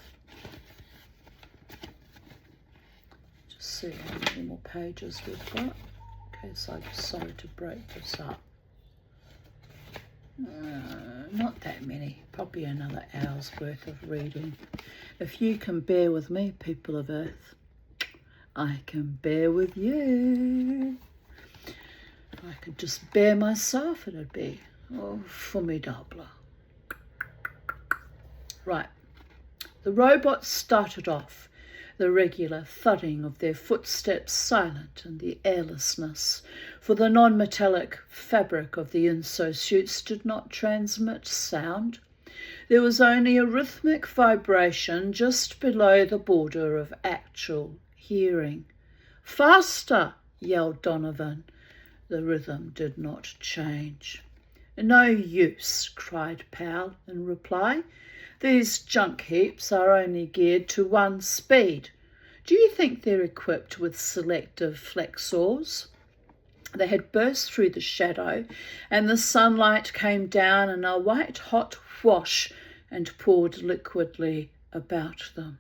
Just see how many more pages we've got, in case I decide to break this up. Not that many, probably another hour's worth of reading. If you can bear with me, people of Earth, I can bear with you. If I could just bear myself, it'd be formidable. Right, the robots started off, the regular thudding of their footsteps silent in the airlessness, for the non-metallic fabric of the inso-suits did not transmit sound. There was only a rhythmic vibration just below the border of actual hearing. "Faster!" yelled Donovan. The rhythm did not change. "No use," cried Powell in reply. "These junk heaps are only geared to one speed. Do you think they're equipped with selective flexors?" They had burst through the shadow, and the sunlight came down in a white-hot wash and poured liquidly about them.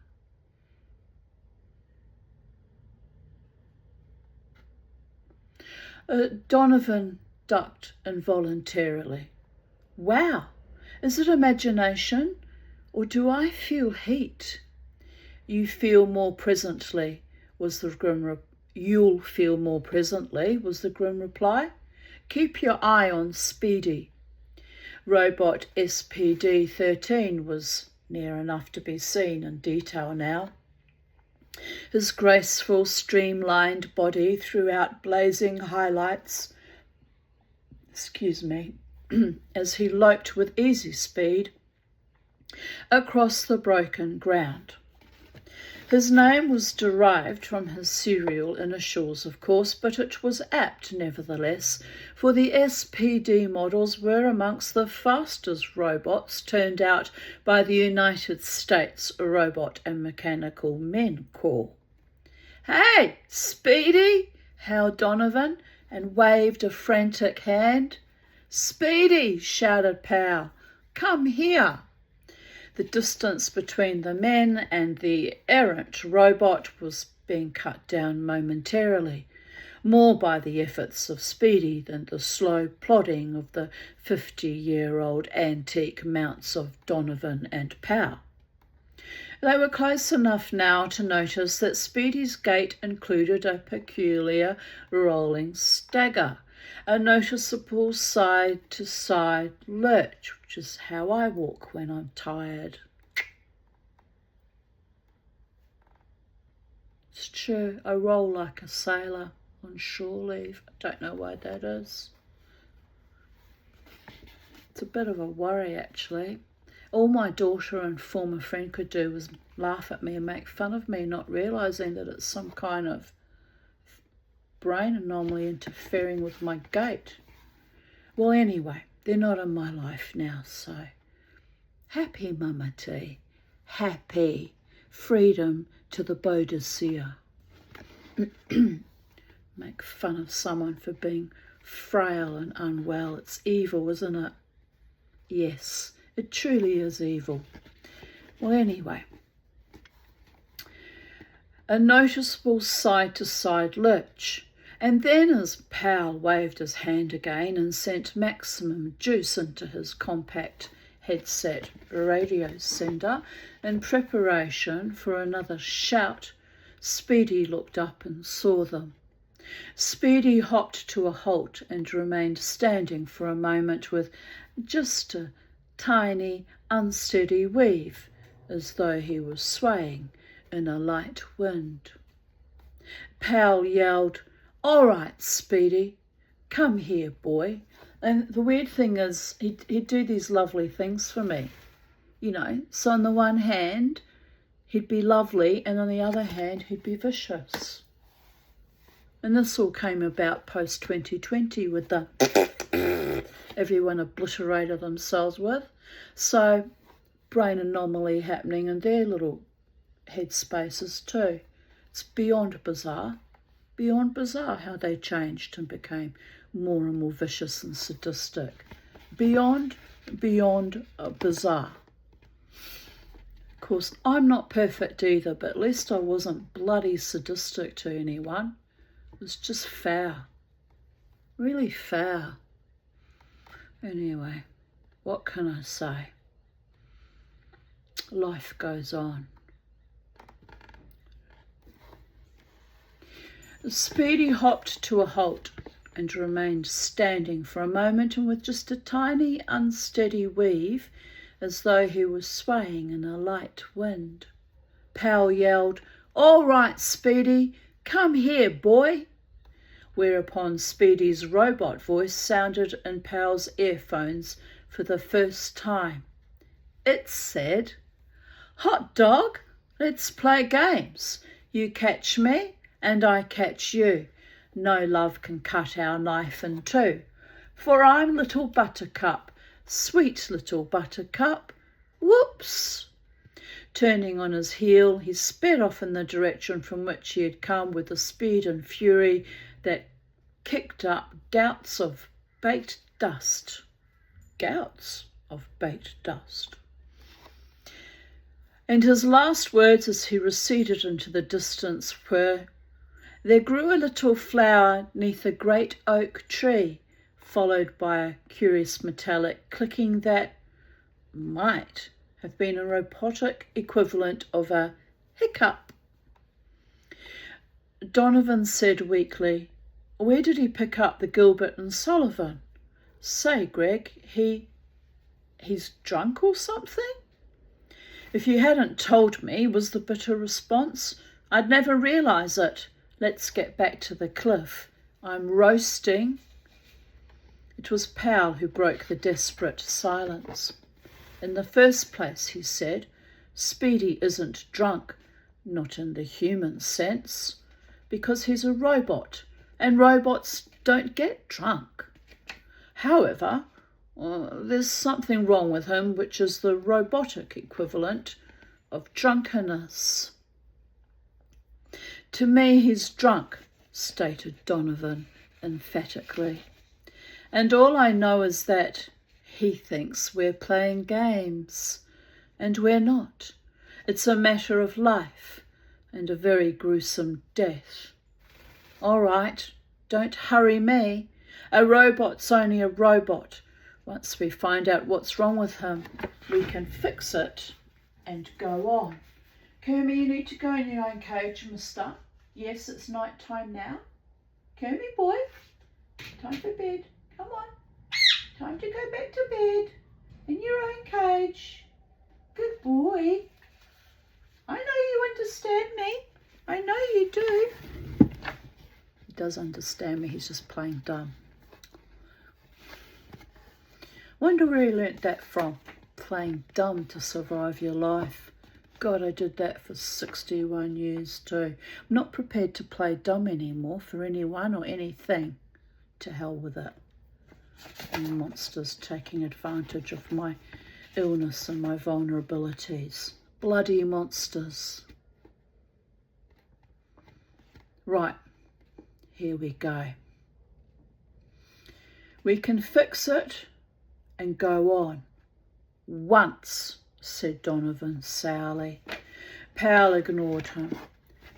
Donovan ducked involuntarily. Wow, is it imagination, or do I feel heat? You feel more presently, was the grim You'll feel more presently, was the grim reply. Keep your eye on Speedy. Robot SPD-13 was near enough to be seen in detail now. His graceful, streamlined body threw out blazing highlights, as he loped with easy speed across the broken ground. His name was derived from his serial initials, of course, but it was apt nevertheless, for the SPD models were amongst the fastest robots turned out by the United States Robot and Mechanical Men Corps. Hey, Speedy, howled Donovan, and waved a frantic hand. Speedy, shouted Powell, come here. The distance between the men and the errant robot was being cut down momentarily, more by the efforts of Speedy than the slow plodding of the 50-year-old antique mounts of Donovan and Powell. They were close enough now to notice that Speedy's gait included a peculiar rolling stagger, a noticeable side-to-side lurch, which is how I walk when I'm tired. It's true, I roll like a sailor on shore leave. I don't know why that is. It's a bit of a worry, actually. All my daughter and former friend could do was laugh at me and make fun of me, not realising that it's some kind of brain anomaly interfering with my gait. Well, anyway, they're not in my life now, so happy Mama T, happy freedom to the Bodicea. Make fun of someone for being frail and unwell. It's evil, isn't it? Yes, it truly is evil. Well, anyway, a noticeable side-to-side lurch, and then as Powell waved his hand again and sent maximum juice into his compact headset radio sender in preparation for another shout, Speedy looked up and saw them. Speedy hopped to a halt and remained standing for a moment with just a tiny, unsteady weave, as though he was swaying in a light wind. Powell yelled, "All right, Speedy, come here, boy." And the weird thing is, he'd do these lovely things for me, you know. So on the one hand, he'd be lovely, and on the other hand, he'd be vicious. And this all came about post-2020 with the everyone obliterated themselves with. So brain anomaly happening in their little headspaces too. It's beyond bizarre how they changed and became more and more vicious and sadistic. Beyond bizarre. Of course, I'm not perfect either, but at least I wasn't bloody sadistic to anyone. It was just foul. Really foul. Anyway, what can I say? Life goes on. Speedy hopped to a halt and remained standing for a moment, and with just a tiny unsteady weave, as though he was swaying in a light wind. Powell yelled, "All right, Speedy, come here, boy." Whereupon Speedy's robot voice sounded in Powell's earphones for the first time. It said, "Hot dog, let's play games. You catch me and I catch you. No love can cut our knife in two. For I'm little Buttercup, sweet little Buttercup. Whoops." Turning on his heel, he sped off in the direction from which he had come with a speed and fury that kicked up gouts of baked dust. And his last words as he receded into the distance were, "There grew a little flower 'neath a great oak tree," followed by a curious metallic clicking that might have been a robotic equivalent of a hiccup. Donovan said weakly, "Where did he pick up the Gilbert and Sullivan? Say, Greg, he's drunk or something?" "If you hadn't told me," was the bitter response, "I'd never realise it. Let's get back to the cliff. I'm roasting." It was Powell who broke the desperate silence. "In the first place," he said, "Speedy isn't drunk, not in the human sense, because he's a robot, and robots don't get drunk. However, there's something wrong with him which is the robotic equivalent of drunkenness." "To me, he's drunk," stated Donovan emphatically. "And all I know is that he thinks we're playing games, and we're not. It's a matter of life and a very gruesome death. All right, don't hurry me. A robot's only a robot. Once we find out what's wrong with him, we can fix it and go on." "Kermie, you need to go in your own cage, mister. Yes, it's night time now. Kermie boy, time for bed. Come on. Time to go back to bed in your own cage. Good boy. I know you understand me. I know you do." He does understand me, he's just playing dumb. Wonder where he learnt that from, playing dumb to survive your life. God, I did that for 61 years too. I'm not prepared to play dumb anymore for anyone or anything. To hell with it. And monsters taking advantage of my illness and my vulnerabilities. Bloody monsters. Right, here we go. "We can fix it and go on. Once," said Donovan sourly. Powell ignored him.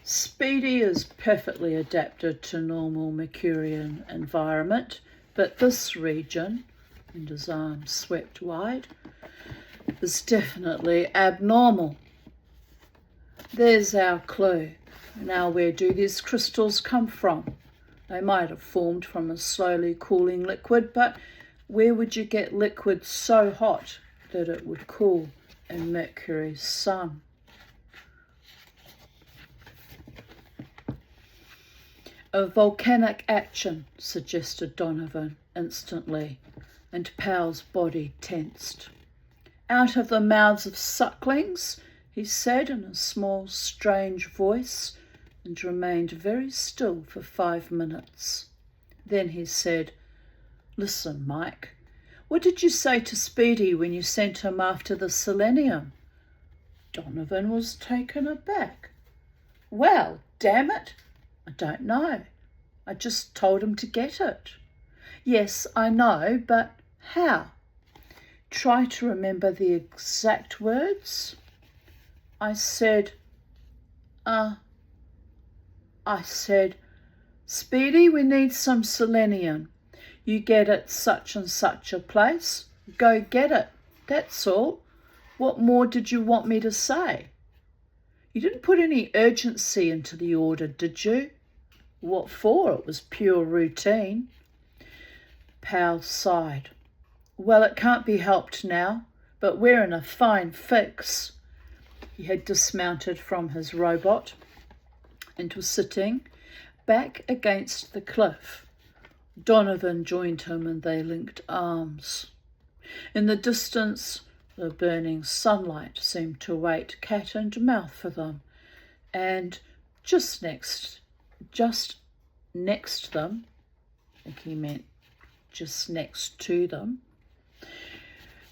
"Speedy is perfectly adapted to normal Mercurian environment, but this region," and his arms swept wide, "is definitely abnormal. There's our clue. Now, where do these crystals come from? They might have formed from a slowly cooling liquid, but where would you get liquid so hot that it would cool in Mercury's sun?" "A volcanic action," suggested Donovan instantly, and Powell's body tensed. "Out of the mouths of sucklings," he said in a small, strange voice, and remained very still for 5 minutes. Then he said, "Listen, Mike, what did you say to Speedy when you sent him after the selenium?" Donovan was taken aback. "Well, damn it, I don't know. I just told him to get it." "Yes, I know, but how?" "Try to remember the exact words." I said, "Speedy, we need some selenium. You get it such and such a place. Go get it. That's all. What more did you want me to say? You didn't put any urgency into the order, did you?" "What for? It was pure routine." Powell sighed. "Well, it can't be helped now, but we're in a fine fix." He had dismounted from his robot and was sitting back against the cliff. Donovan joined him and they linked arms. In the distance, the burning sunlight seemed to wait cat and mouse for them, and just next them, I think he meant just next to them,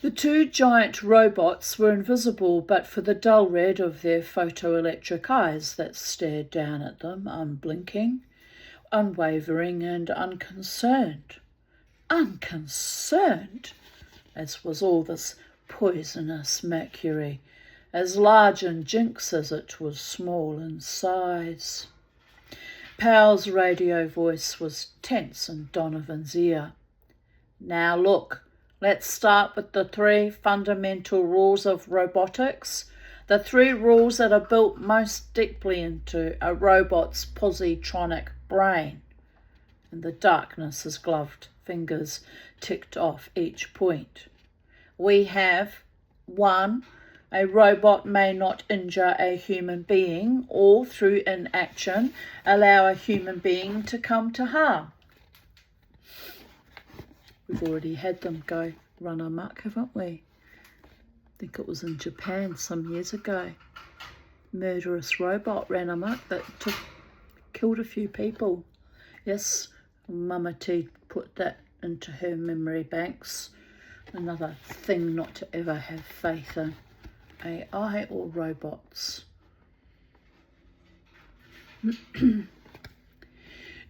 the two giant robots were invisible but for the dull red of their photoelectric eyes that stared down at them, unblinking, unwavering and unconcerned. Unconcerned, as was all this poisonous mercury, as large in jinx as it was small in size. Powell's radio voice was tense in Donovan's ear. Now look, let's start with the 3 fundamental rules of robotics, the 3 rules that are built most deeply into a robot's positronic brain. In the darkness, his gloved fingers ticked off each point. We have 1. A robot may not injure a human being or, through inaction, allow a human being to come to harm. We've already had them go run amok, haven't we? I think it was in Japan some years ago. Murderous robot ran amok that killed a few people. Yes, Mama T put that into her memory banks. Another thing not to ever have faith in. AI or robots.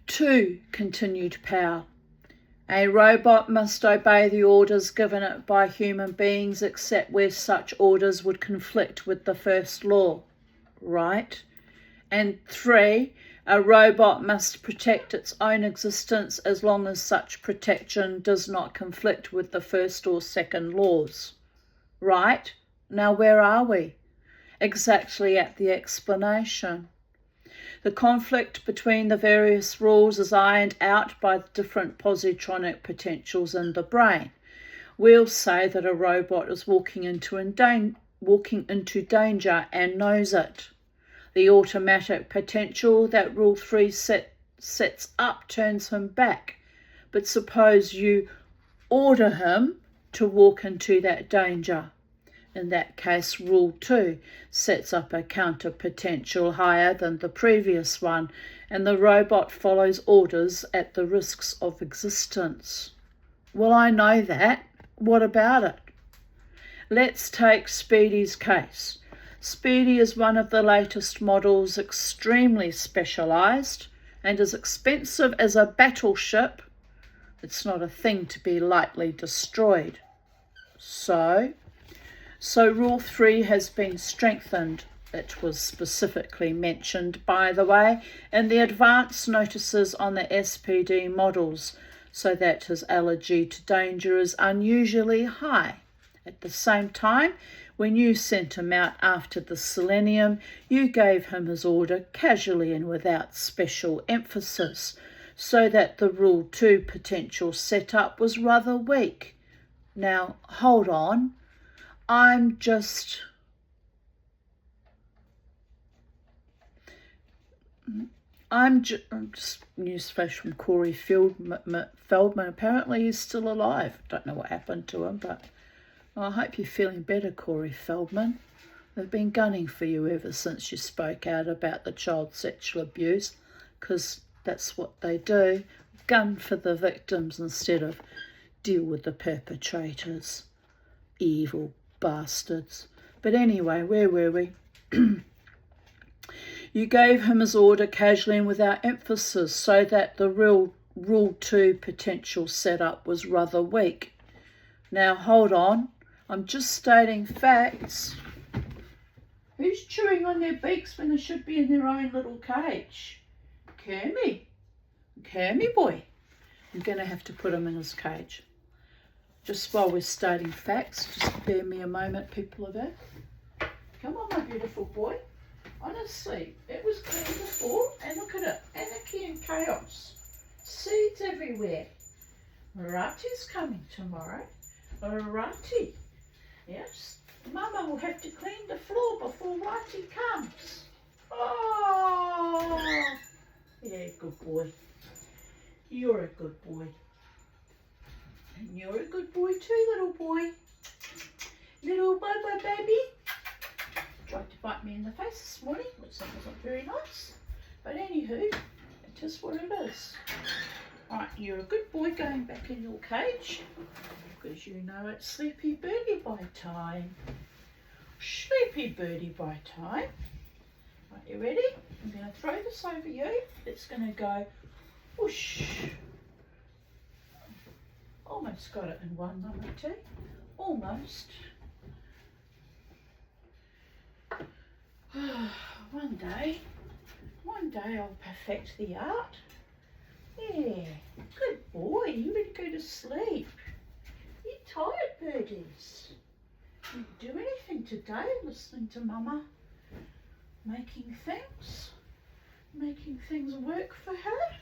2, continued Powell. A robot must obey the orders given it by human beings except where such orders would conflict with the first law. Right? And 3, a robot must protect its own existence as long as such protection does not conflict with the first or second laws. Right? Now where are we? Exactly at the explanation. The conflict between the various rules is ironed out by the different positronic potentials in the brain. We'll say that a robot is walking into danger and knows it. The automatic potential that Rule 3 sets up turns him back. But suppose you order him to walk into that danger. In that case, Rule 2 sets up a counter potential higher than the previous one, and the robot follows orders at the risks of existence. Well, I know that. What about it? Let's take Speedy's case. Speedy is one of the latest models, extremely specialised, and as expensive as a battleship. It's not a thing to be lightly destroyed. So Rule 3 has been strengthened. It was specifically mentioned, by the way, in the advance notices on the SPD models, so that his allergy to danger is unusually high. At the same time, when you sent him out after the selenium, you gave him his order casually and without special emphasis, so that the Rule 2 potential setup was rather weak. Now, hold on. I'm just newsflash from Corey Feldman. Apparently he's still alive. Don't know what happened to him, but I hope you're feeling better, Corey Feldman. They've been gunning for you ever since you spoke out about the child sexual abuse, because that's what they do. Gun for the victims instead of deal with the perpetrators. Evil bastards. But anyway, where were we? You gave him his order casually and without emphasis, so that the Rule 2 potential setup was rather weak. Now hold on, I'm just stating facts. Who's chewing on their beaks when they should be in their own little cage? Kermy boy. I'm going to have to put him in his cage. Just while we're stating facts, just bear me a moment, people of Earth. Come on, my beautiful boy. Honestly, it was clean before, and look at it. Anarchy and chaos. Seeds everywhere. Marati's coming tomorrow. Marati. Yes. Mama will have to clean the floor before Rati comes. Oh. Yeah, good boy. You're a good boy. And you're a good boy too, little boy. Little bye-bye, baby. Tried to bite me in the face this morning, which wasn't very nice. But anywho, it's just what it is. Right, you're a good boy going back in your cage, because you know it's sleepy birdie bye time. Sleepy birdie bye time. Right, you ready? I'm going to throw this over you. It's going to go whoosh. Almost got it in one, number two. Almost. One day I'll perfect the art. Yeah, good boy, you ready to go to sleep? You tired, birdies? You do anything today listening to Mama making things work for her?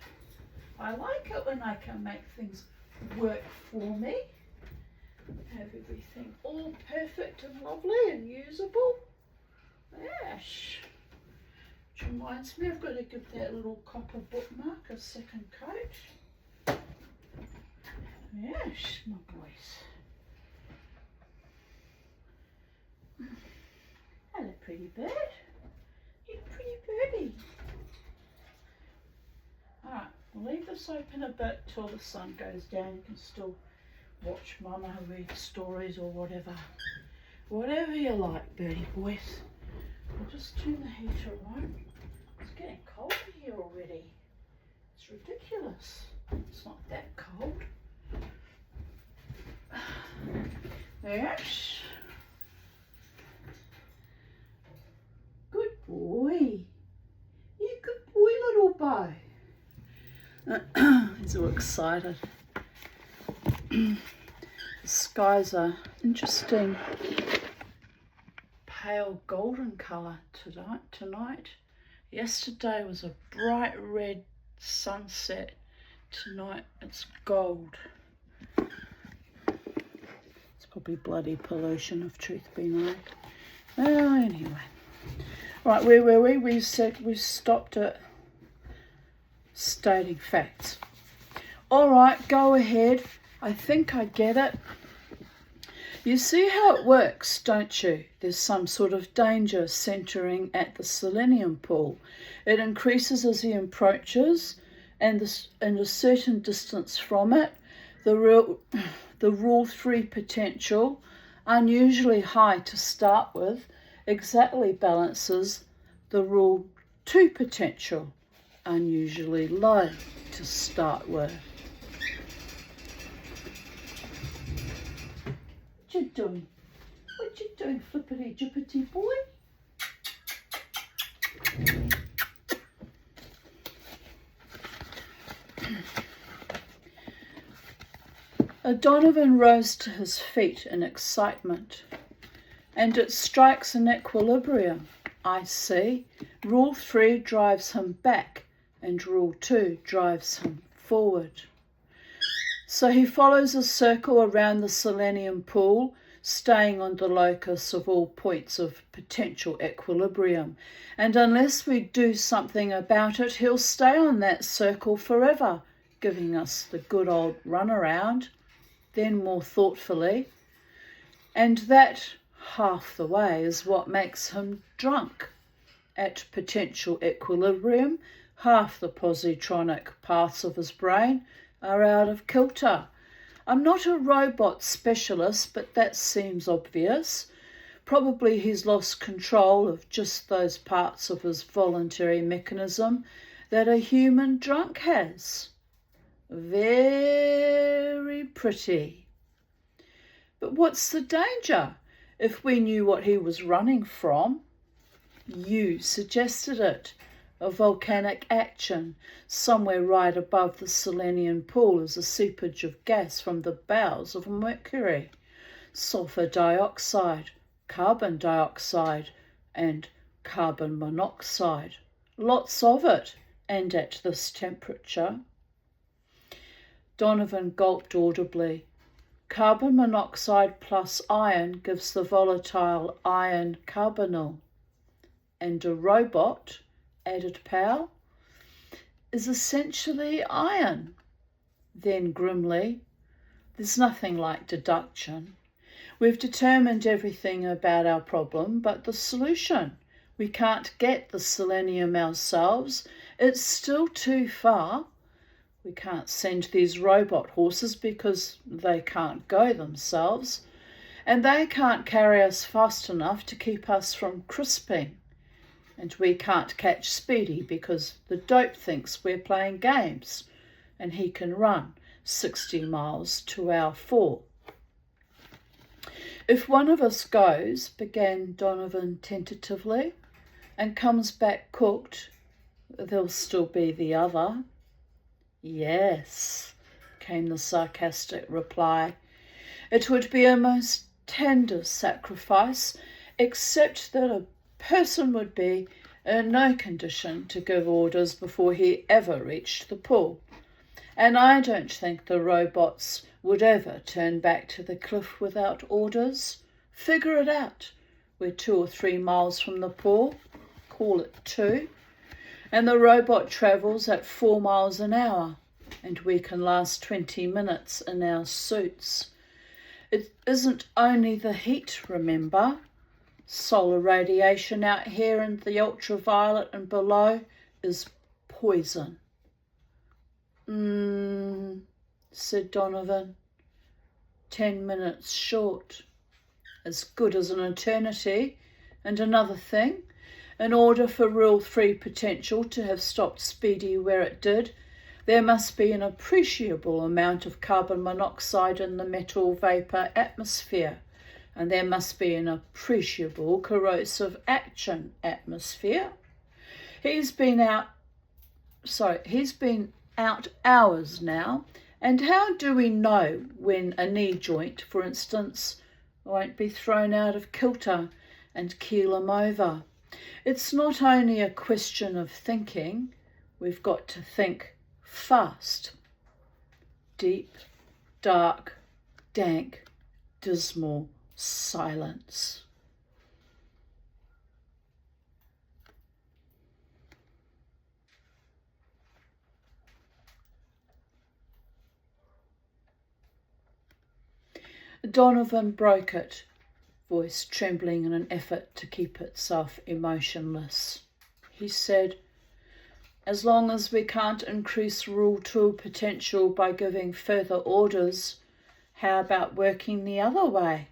I like it when I can make things work for me. Have everything all perfect and lovely and usable. Yes. Which reminds me, I've got to give that little copper bookmark a second coat. Yes, my boys. Hello, pretty bird. You pretty birdie. Alright, we'll leave this open a bit till the sun goes down. You can still watch Mama read stories or whatever. Whatever you like, birdie boys. I'll just turn the heater on. It's getting cold here already. It's ridiculous. It's not that cold. Yes. Good boy. You good boy, little boy. He's all excited. The skies are interesting pale golden colour tonight. Yesterday was a bright red sunset. Tonight it's gold. It's probably bloody pollution, if truth be known. Well, anyway. Right, where were we? We said we stopped at stating facts. All right, go ahead. I think I get it. You see how it works, don't you? There's some sort of danger centering at the selenium pool. It increases as he approaches, and a certain distance from it, the rule 3 potential, unusually high to start with, exactly balances the rule 2 potential, unusually low to start with. What you doing? What you doing, flippity jippity boy? Donovan rose to his feet in excitement. And it strikes an equilibrium, I see. Rule 3 drives him back, and Rule 2 drives him forward. So he follows a circle around the selenium pool, staying on the locus of all points of potential equilibrium. And unless we do something about it, he'll stay on that circle forever, giving us the good old runaround. Then more thoughtfully, and that half the way is what makes him drunk. At potential equilibrium, half the positronic parts of his brain are out of kilter. I'm not a robot specialist, but that seems obvious. Probably he's lost control of just those parts of his voluntary mechanism that a human drunk has. Very pretty. But what's the danger? If we knew what he was running from, you suggested it. A volcanic action. Somewhere right above the selenium pool is a seepage of gas from the bowels of Mercury. Sulfur dioxide, carbon dioxide, and carbon monoxide. Lots of it, and at this temperature. Donovan gulped audibly. Carbon monoxide plus iron gives the volatile iron carbonyl. And a robot, added Powell, is essentially iron. Then grimly, there's nothing like deduction. We've determined everything about our problem but the solution. We can't get the selenium ourselves. It's still too far. We can't send these robot horses because they can't go themselves, and they can't carry us fast enough to keep us from crisping. And we can't catch Speedy because the dope thinks we're playing games, and he can run 60 miles to our 4. If one of us goes, began Donovan tentatively, and comes back cooked, there'll still be the other. Yes, came the sarcastic reply. It would be a most tender sacrifice, except that a person would be in no condition to give orders before he ever reached the pool. And I don't think the robots would ever turn back to the cliff without orders. Figure it out. We're 2 or 3 miles from the pool. Call it 2. And the robot travels at 4 miles an hour. And we can last 20 minutes in our suits. It isn't only the heat, remember. Solar radiation out here in the ultraviolet and below is poison. Said Donovan. 10 minutes short. As good as an eternity. And another thing, in order for Rule 3 potential to have stopped Speedy where it did, there must be an appreciable amount of carbon monoxide in the metal vapour atmosphere, and there must be an appreciable corrosive action atmosphere. He's been out hours now, and how do we know when a knee joint, for instance, won't be thrown out of kilter and keel him over? It's not only a question of thinking, we've got to think fast. Deep, dark, dank, dismal silence. Donovan broke it, voice trembling in an effort to keep itself emotionless. He said, as long as we can't increase Rule 2 potential by giving further orders, how about working the other way?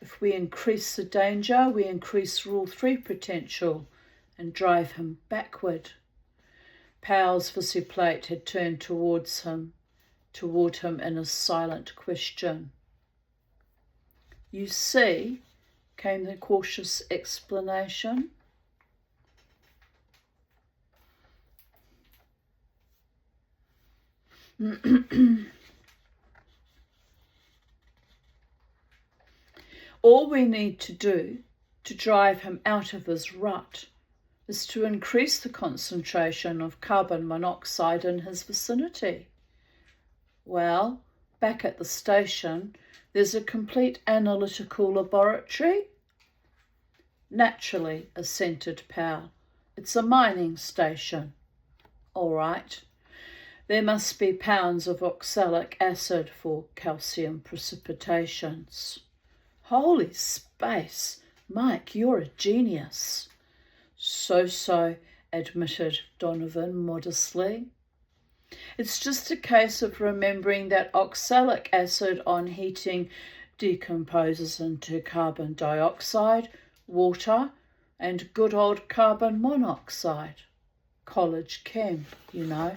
If we increase the danger, we increase Rule 3 potential and drive him backward. Powell's visiplate had turned toward him in a silent question. You see, came the cautious explanation. All we need to do to drive him out of his rut is to increase the concentration of carbon monoxide in his vicinity. Well, back at the station, there's a complete analytical laboratory. Naturally, assented Powell. It's a mining station. All right. There must be pounds of oxalic acid for calcium precipitations. Holy space, Mike, you're a genius. So, admitted Donovan modestly. It's just a case of remembering that oxalic acid on heating decomposes into carbon dioxide, water, and good old carbon monoxide. College chem, you know.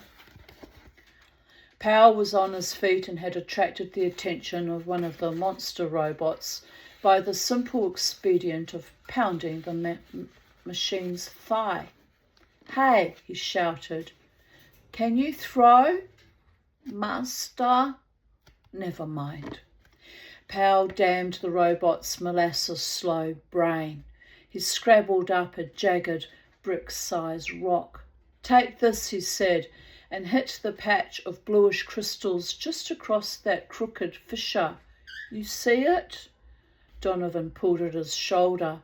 Powell was on his feet and had attracted the attention of one of the monster robots by the simple expedient of pounding the machine's thigh. Hey, he shouted. Can you throw, master? Never mind. Powell damned the robot's molasses-slow brain. He scrabbled up a jagged, brick-sized rock. Take this, he said, and hit the patch of bluish crystals just across that crooked fissure. You see it? Donovan pulled at his shoulder.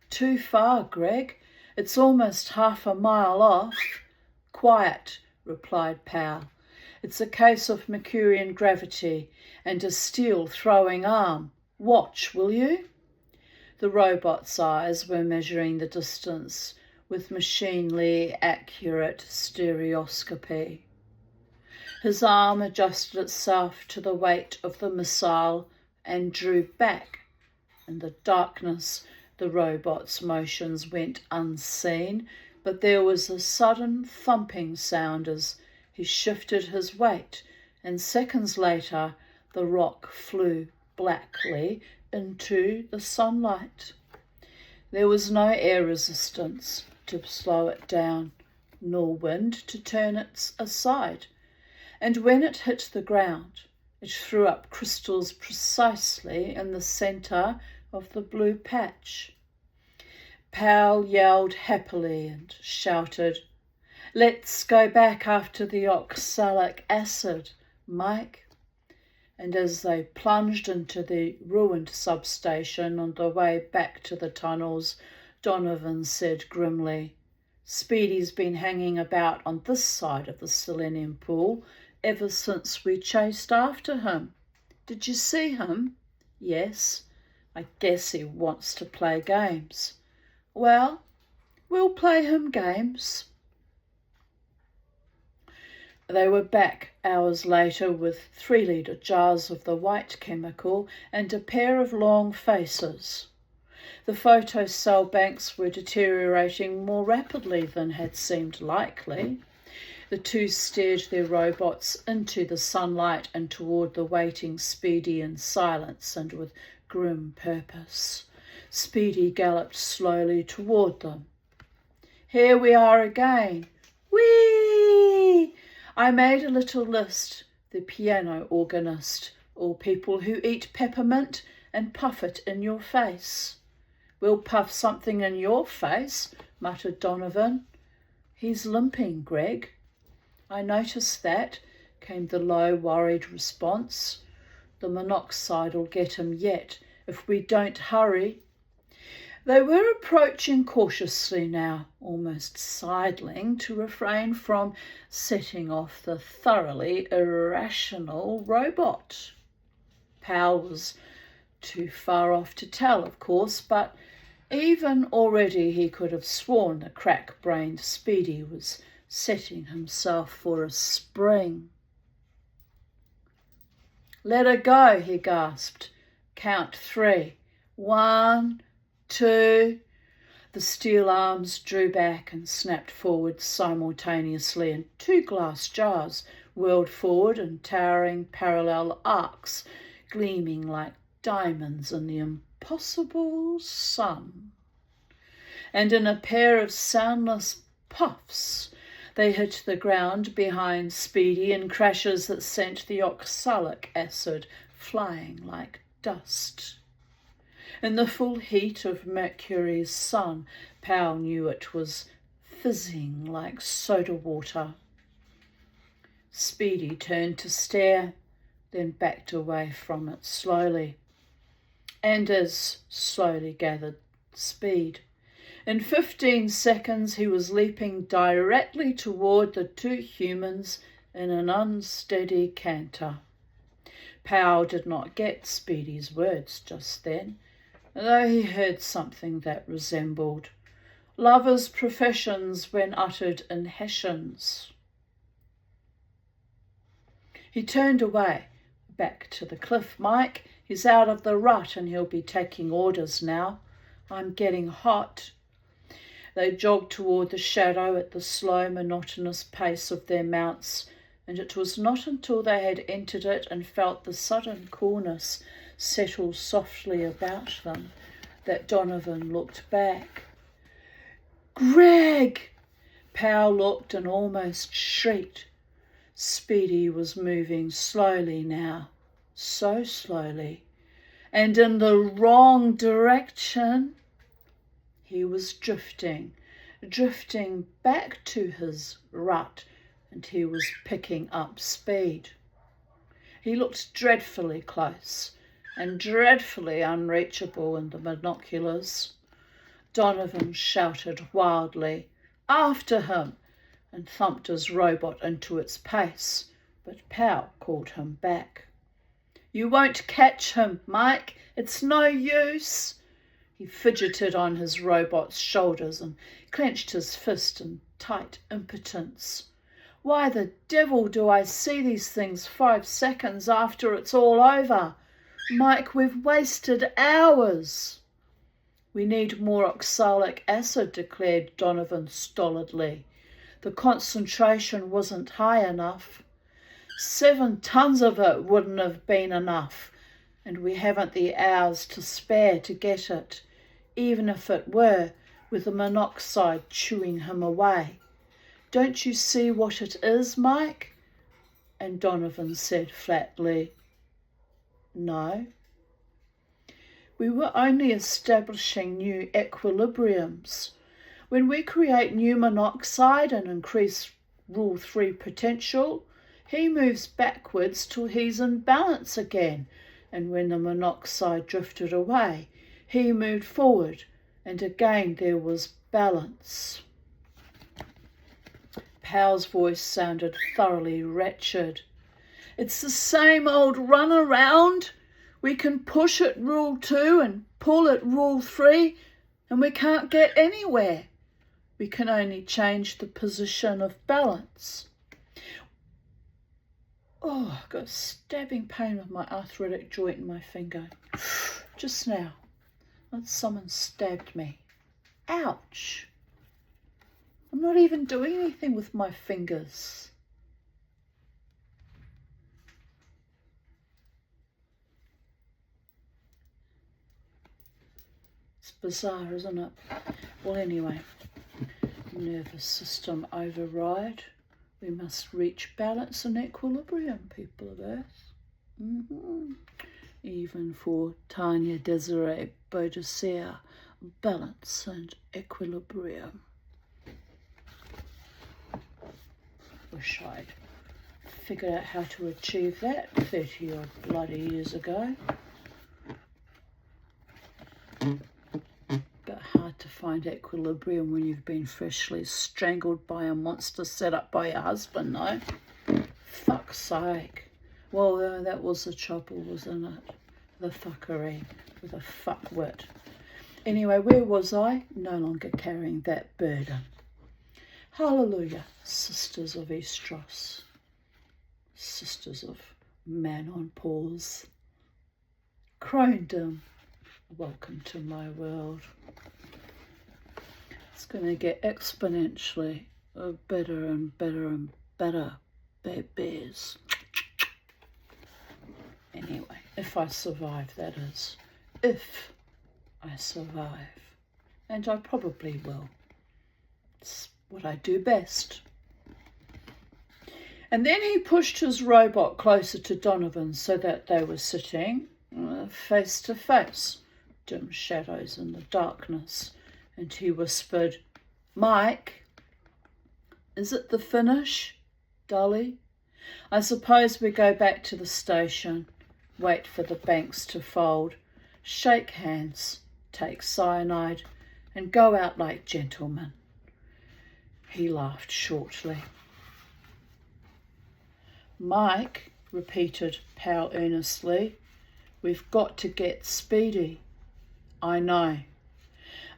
Too far, Greg. It's almost half a mile off. Quiet, replied Powell. It's a case of Mercurian gravity and a steel throwing arm. Watch, will you? The robot's eyes were measuring the distance with machinely accurate stereoscopy. His arm adjusted itself to the weight of the missile and drew back. In the darkness, the robot's motions went unseen, but there was a sudden thumping sound as he shifted his weight, and seconds later the rock flew blackly into the sunlight. There was no air resistance. to slow it down, nor wind to turn it aside, and when it hit the ground, it threw up crystals precisely in the centre of the blue patch. Powell yelled happily and shouted, "Let's go back after the oxalic acid, Mike." And as they plunged into the ruined substation on the way back to the tunnels, Donovan said grimly, "Speedy's been hanging about on this side of the selenium pool ever since we chased after him. Did you see him?" "Yes." "I guess he wants to play games." "Well, we'll play him games." They were back hours later with 3-litre jars of the white chemical and a pair of long faces. The photocell banks were deteriorating more rapidly than had seemed likely. The two steered their robots into the sunlight and toward the waiting Speedy in silence and with grim purpose. Speedy galloped slowly toward them. "Here we are again. Whee! I made a little list, the piano organist, all people who eat peppermint and puff it in your face." "We'll puff something in your face," muttered Donovan. "He's limping, Greg." "I noticed that," came the low, worried response. "The monoxide'll get him yet, if we don't hurry." They were approaching cautiously now, almost sidling to refrain from setting off the thoroughly irrational robot. Powell was too far off to tell, of course, but even already he could have sworn the crack-brained Speedy was setting himself for a spring. "Let her go," he gasped. "Count 3. 1, 2. The steel arms drew back and snapped forward simultaneously, and 2 glass jars whirled forward in towering parallel arcs, gleaming like diamonds in the impossible sun. And in a pair of soundless puffs, they hit the ground behind Speedy in crashes that sent the oxalic acid flying like dust. In the full heat of Mercury's sun, Powell knew it was fizzing like soda water. Speedy turned to stare, then backed away from it slowly, and as slowly gathered speed. In 15 seconds he was leaping directly toward the 2 humans in an unsteady canter. Powell did not get Speedy's words just then, though he heard something that resembled lovers' professions when uttered in Hessians. He turned away, back to the cliff. "Mike, he's out of the rut and he'll be taking orders now. I'm getting hot." They jogged toward the shadow at the slow, monotonous pace of their mounts, and it was not until they had entered it and felt the sudden coolness settle softly about them that Donovan looked back. "Greg!" Powell looked and almost shrieked. Speedy was moving slowly now, so slowly, and in the wrong direction. He was drifting back to his rut, and he was picking up speed. He looked dreadfully close and dreadfully unreachable in the binoculars. Donovan shouted wildly, "After him!" and thumped his robot into its pace, but Powell called him back. "You won't catch him, Mike. It's no use." He fidgeted on his robot's shoulders and clenched his fist in tight impotence. "Why the devil do I see these things 5 seconds after it's all over? Mike, we've wasted hours." "We need more oxalic acid," declared Donovan stolidly. "The concentration wasn't high enough. 7 tons of it wouldn't have been enough, and we haven't the hours to spare to get it. Even if it were, with the monoxide chewing him away. "Don't you see what it is, Mike?" And Donovan said flatly, "No." We were only establishing new equilibriums. When we create new monoxide and increase Rule 3 potential, he moves backwards till he's in balance again. And when the monoxide drifted away, he moved forward, and again there was balance. Powell's voice sounded thoroughly wretched. "It's the same old runaround. We can push at Rule 2 and pull at Rule 3, and we can't get anywhere. We can only change the position of balance." Oh, I've got a stabbing pain with my arthritic joint in my finger. Just now, like someone stabbed me. Ouch. I'm not even doing anything with my fingers. It's bizarre, isn't it? Well, anyway, nervous system override. We must reach balance and equilibrium, people of Earth. Even for Tanya Desiree Bodicea, balance and equilibrium. Wish I'd figured out how to achieve that 30 odd bloody years ago. But hard to find equilibrium when you've been freshly strangled by a monster set up by your husband, no? Fuck's sake. Well, that was the trouble, wasn't it? The fuckery with a fuckwit. Anyway, where was I? No longer carrying that burden. Hallelujah, sisters of Estros. Sisters of Man on Pause. Crondom, welcome to my world. It's going to get exponentially better and better and better, babies. Anyway, if I survive, that is. If I survive. And I probably will. It's what I do best. And then he pushed his robot closer to Donovan so that they were sitting face to face, dim shadows in the darkness, and he whispered, "Mike, is it the finish, Dolly? I suppose we go back to the station, wait for the banks to fold, shake hands, take cyanide, and go out like gentlemen." He laughed shortly. "Mike," repeated Powell earnestly, "we've got to get speedy." "I know."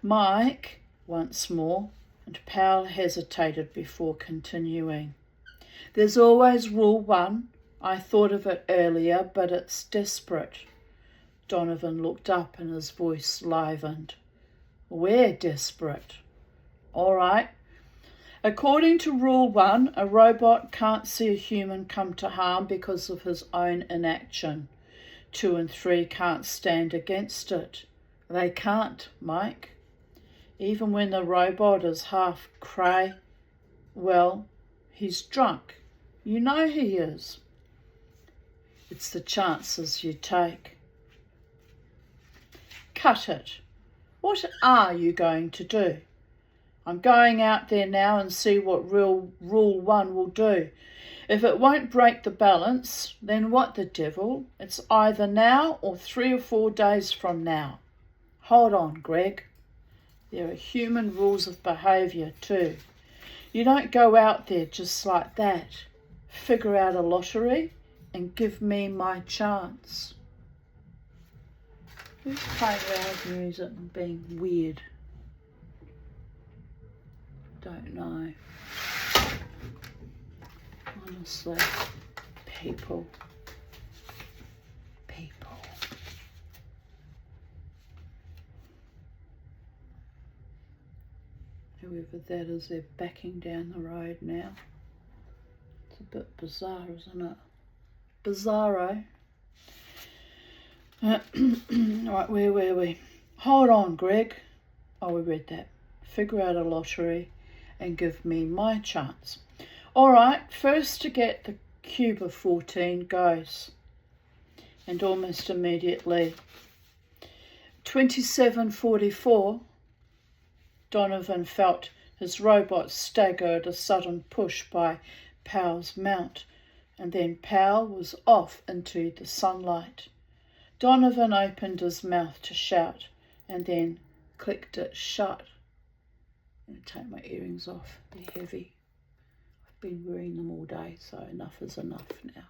"Mike," once more, and Powell hesitated before continuing. "There's always Rule 1. I thought of it earlier, but it's desperate." Donovan looked up and his voice livened. "We're desperate." "All right. According to Rule 1, a robot can't see a human come to harm because of his own inaction. 2 and 3 can't stand against it. They can't, Mike. Even when the robot is half cray, well, he's drunk. You know he is. It's the chances you take." "Cut it. What are you going to do?" "I'm going out there now and see what Rule 1 will do. If it won't break the balance, then what the devil? It's either now or 3 or 4 days from now. Hold on, Greg. There are human rules of behaviour too. You don't go out there just like that. Figure out a lottery and give me my chance." Who's playing loud music and being weird? Don't know. Honestly, people. Whoever that is, they're backing down the road now. It's a bit bizarre, isn't it? Bizarro. Right, where were we? Hold on, Greg. Oh, we read that. figure out a lottery and give me my chance. All right, first to get the cube of 14 goes. And almost immediately, 27:44, Donovan felt his robot stagger at a sudden push by Powell's mount, and then Powell was off into the sunlight. Donovan opened his mouth to shout, and then clicked it shut. I'm going to take my earrings off, they're heavy. I've been wearing them all day, so enough is enough now.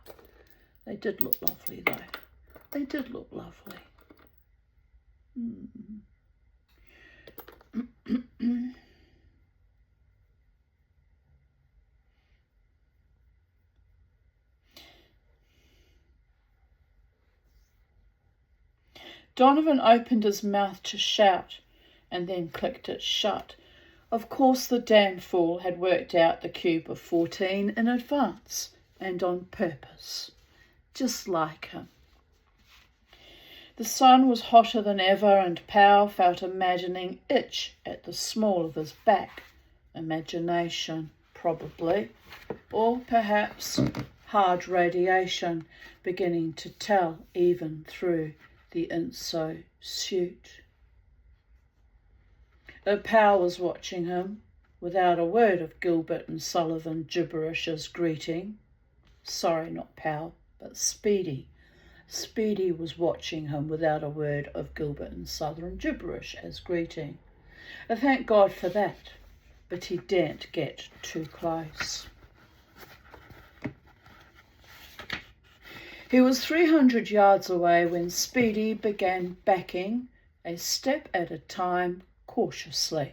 They did look lovely though. They did look lovely. Donovan opened his mouth to shout and then clicked it shut. Of course the damn fool had worked out the cube of 14 in advance and on purpose, just like him. The sun was hotter than ever, and Powell felt a maddening itch at the small of his back. Imagination, probably, or perhaps hard radiation beginning to tell even through the inso suit. Powell was watching him, without a word of Gilbert and Sullivan gibberish as greeting. Sorry, not Powell, but Speedy. Speedy was watching him without a word of Gilbert and Southern gibberish as greeting. Thank God for that, but he daren't get too close. He was 300 yards away when Speedy began backing, a step at a time, cautiously,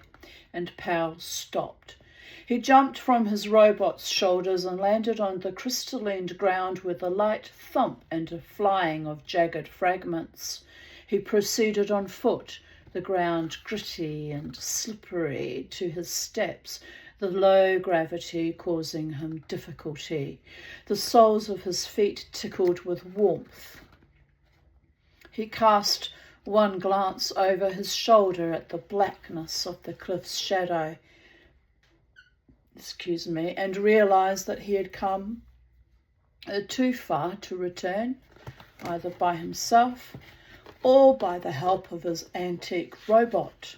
and Powell stopped. He jumped from his robot's shoulders and landed on the crystalline ground with a light thump and a flying of jagged fragments. He proceeded on foot, the ground gritty and slippery to his steps, the low gravity causing him difficulty. The soles of his feet tickled with warmth. He cast one glance over his shoulder at the blackness of the cliff's shadow, and realised that he had come too far to return, either by himself or by the help of his antique robot.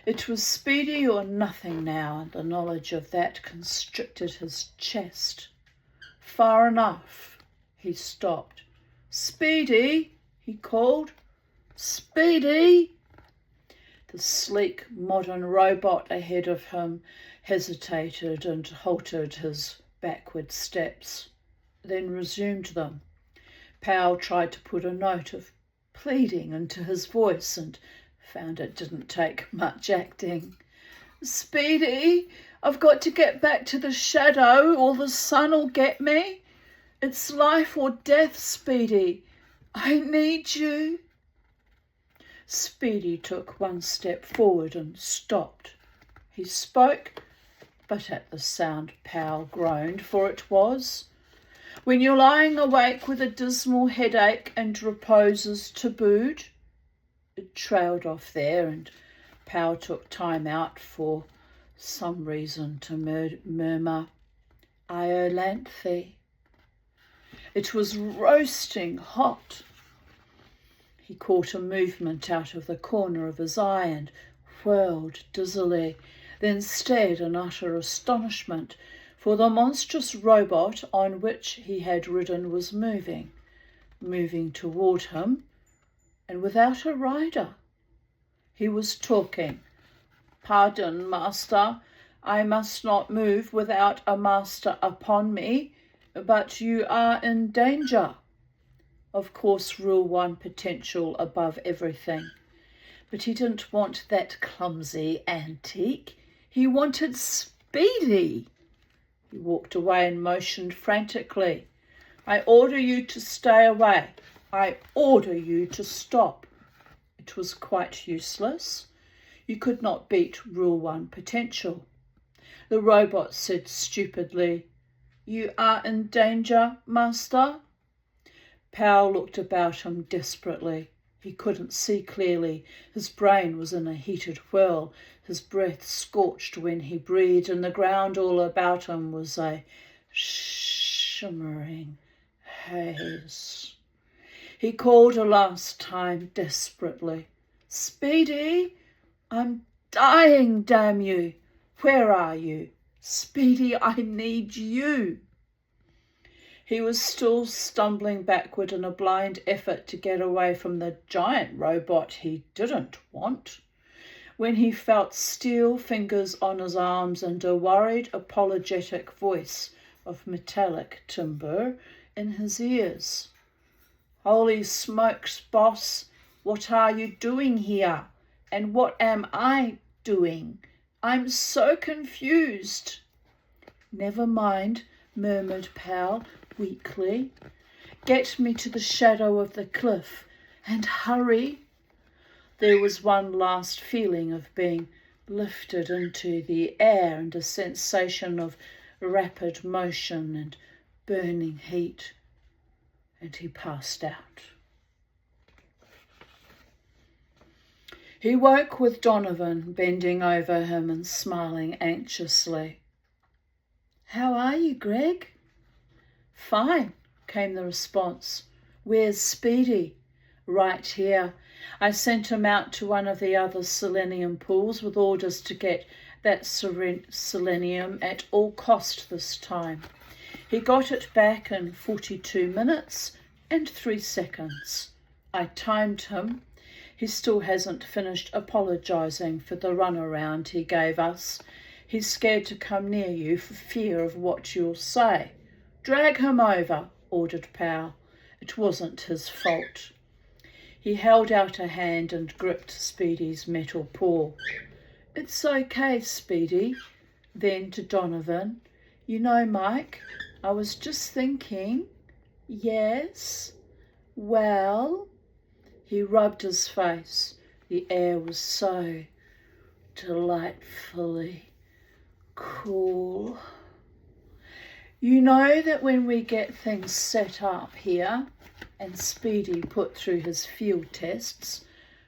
It was Speedy or nothing now, and the knowledge of that constricted his chest. Far enough, he stopped. "Speedy," he called. "Speedy!" The sleek, modern robot ahead of him hesitated and halted his backward steps, then resumed them. Powell tried to put a note of pleading into his voice and found it didn't take much acting. "Speedy, I've got to get back to the shadow or the sun'll get me. It's life or death, Speedy. I need you." Speedy took one step forward and stopped. He spoke, but at the sound Powell groaned, for it was, "When you're lying awake with a dismal headache and repose is tabooed." It trailed off there, and Powell took time out for some reason to murmur, "Iolanthe." It was roasting hot. He caught a movement out of the corner of his eye and whirled dizzily, then stared in utter astonishment, for the monstrous robot on which he had ridden was moving toward him, and without a rider. He was talking. "Pardon, master, I must not move without a master upon me, but you are in danger. Of course, Rule 1 potential above everything." But he didn't want that clumsy antique. He wanted Speedy. He walked away and motioned frantically. "I order you to stay away. I order you to stop." It was quite useless. You could not beat Rule 1 potential. The robot said stupidly, "You are in danger, master?" Powell looked about him desperately. He couldn't see clearly. His brain was in a heated whirl. His breath scorched when he breathed, and the ground all about him was a shimmering haze. He called a last time desperately. "Speedy, I'm dying, damn you. Where are you? Speedy, I need you." He was still stumbling backward in a blind effort to get away from the giant robot he didn't want, when he felt steel fingers on his arms and a worried, apologetic voice of metallic timbre in his ears. "Holy smokes, boss, what are you doing here? And what am I doing? I'm so confused." "Never mind," murmured Pal weakly. "Get me to the shadow of the cliff, and hurry." There was one last feeling of being lifted into the air and a sensation of rapid motion and burning heat, and he passed out. He woke with Donovan bending over him and smiling anxiously. "How are you, Greg?" "Fine," came the response. "Where's Speedy?" "Right here. I sent him out to one of the other selenium pools with orders to get that selenium at all cost this time. He got it back in 42 minutes and 3 seconds. I timed him. He still hasn't finished apologising for the runaround he gave us. He's scared to come near you for fear of what you'll say." "Drag him over," ordered Pal. It wasn't his fault. He held out a hand and gripped Speedy's metal paw. "It's okay, Speedy." Then to Donovan, "You know, Mike, I was just thinking." "Yes? Well?" He rubbed his face. The air was so delightfully cool. "You know that when we get things set up here and Speedy put through his field tests,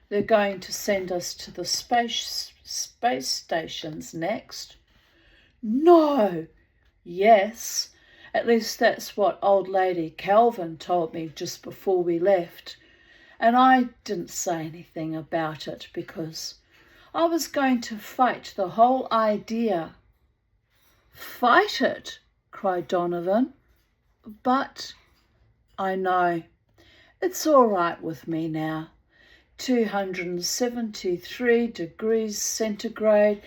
they're going to send us to the space stations next?" "No!" "Yes. At least that's what old lady Calvin told me just before we left. And I didn't say anything about it because I was going to fight the whole idea." "Fight it?" cried Donovan. "But—" "I know. It's all right with me now. 273 degrees centigrade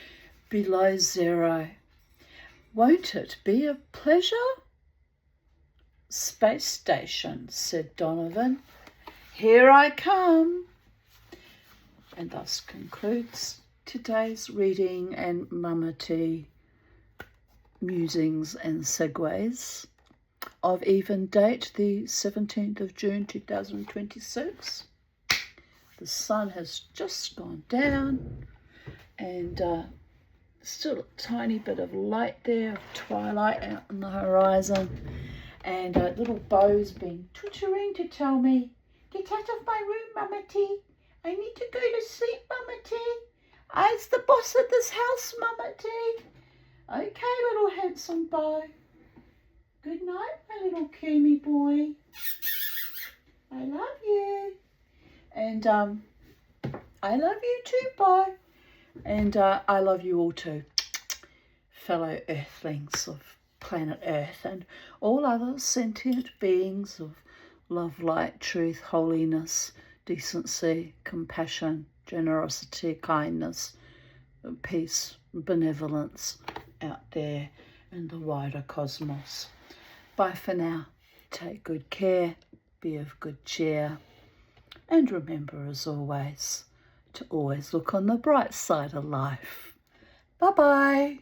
below zero. Won't it be a pleasure?" "Space station," said Donovan. "Here I come." And thus concludes today's reading and Mama Tea musings and segues of even date the 17th of June 2026. The sun has just gone down and still a tiny bit of light there, of twilight out on the horizon, and little Bo's been twittering to tell me, "Get out of my room, Mama T. I need to go to sleep, Mama T. I's the boss of this house, Mama T." "Okay, little handsome Bo. Good night, my little Kumi boy. I love you." And I love you too, Bo. And I love you all too, fellow earthlings of planet Earth and all other sentient beings of love, light, truth, holiness, decency, compassion, generosity, kindness, peace, benevolence out there in the wider cosmos. Bye for now. Take good care, be of good cheer, and remember, as always, to always look on the bright side of life. Bye-bye.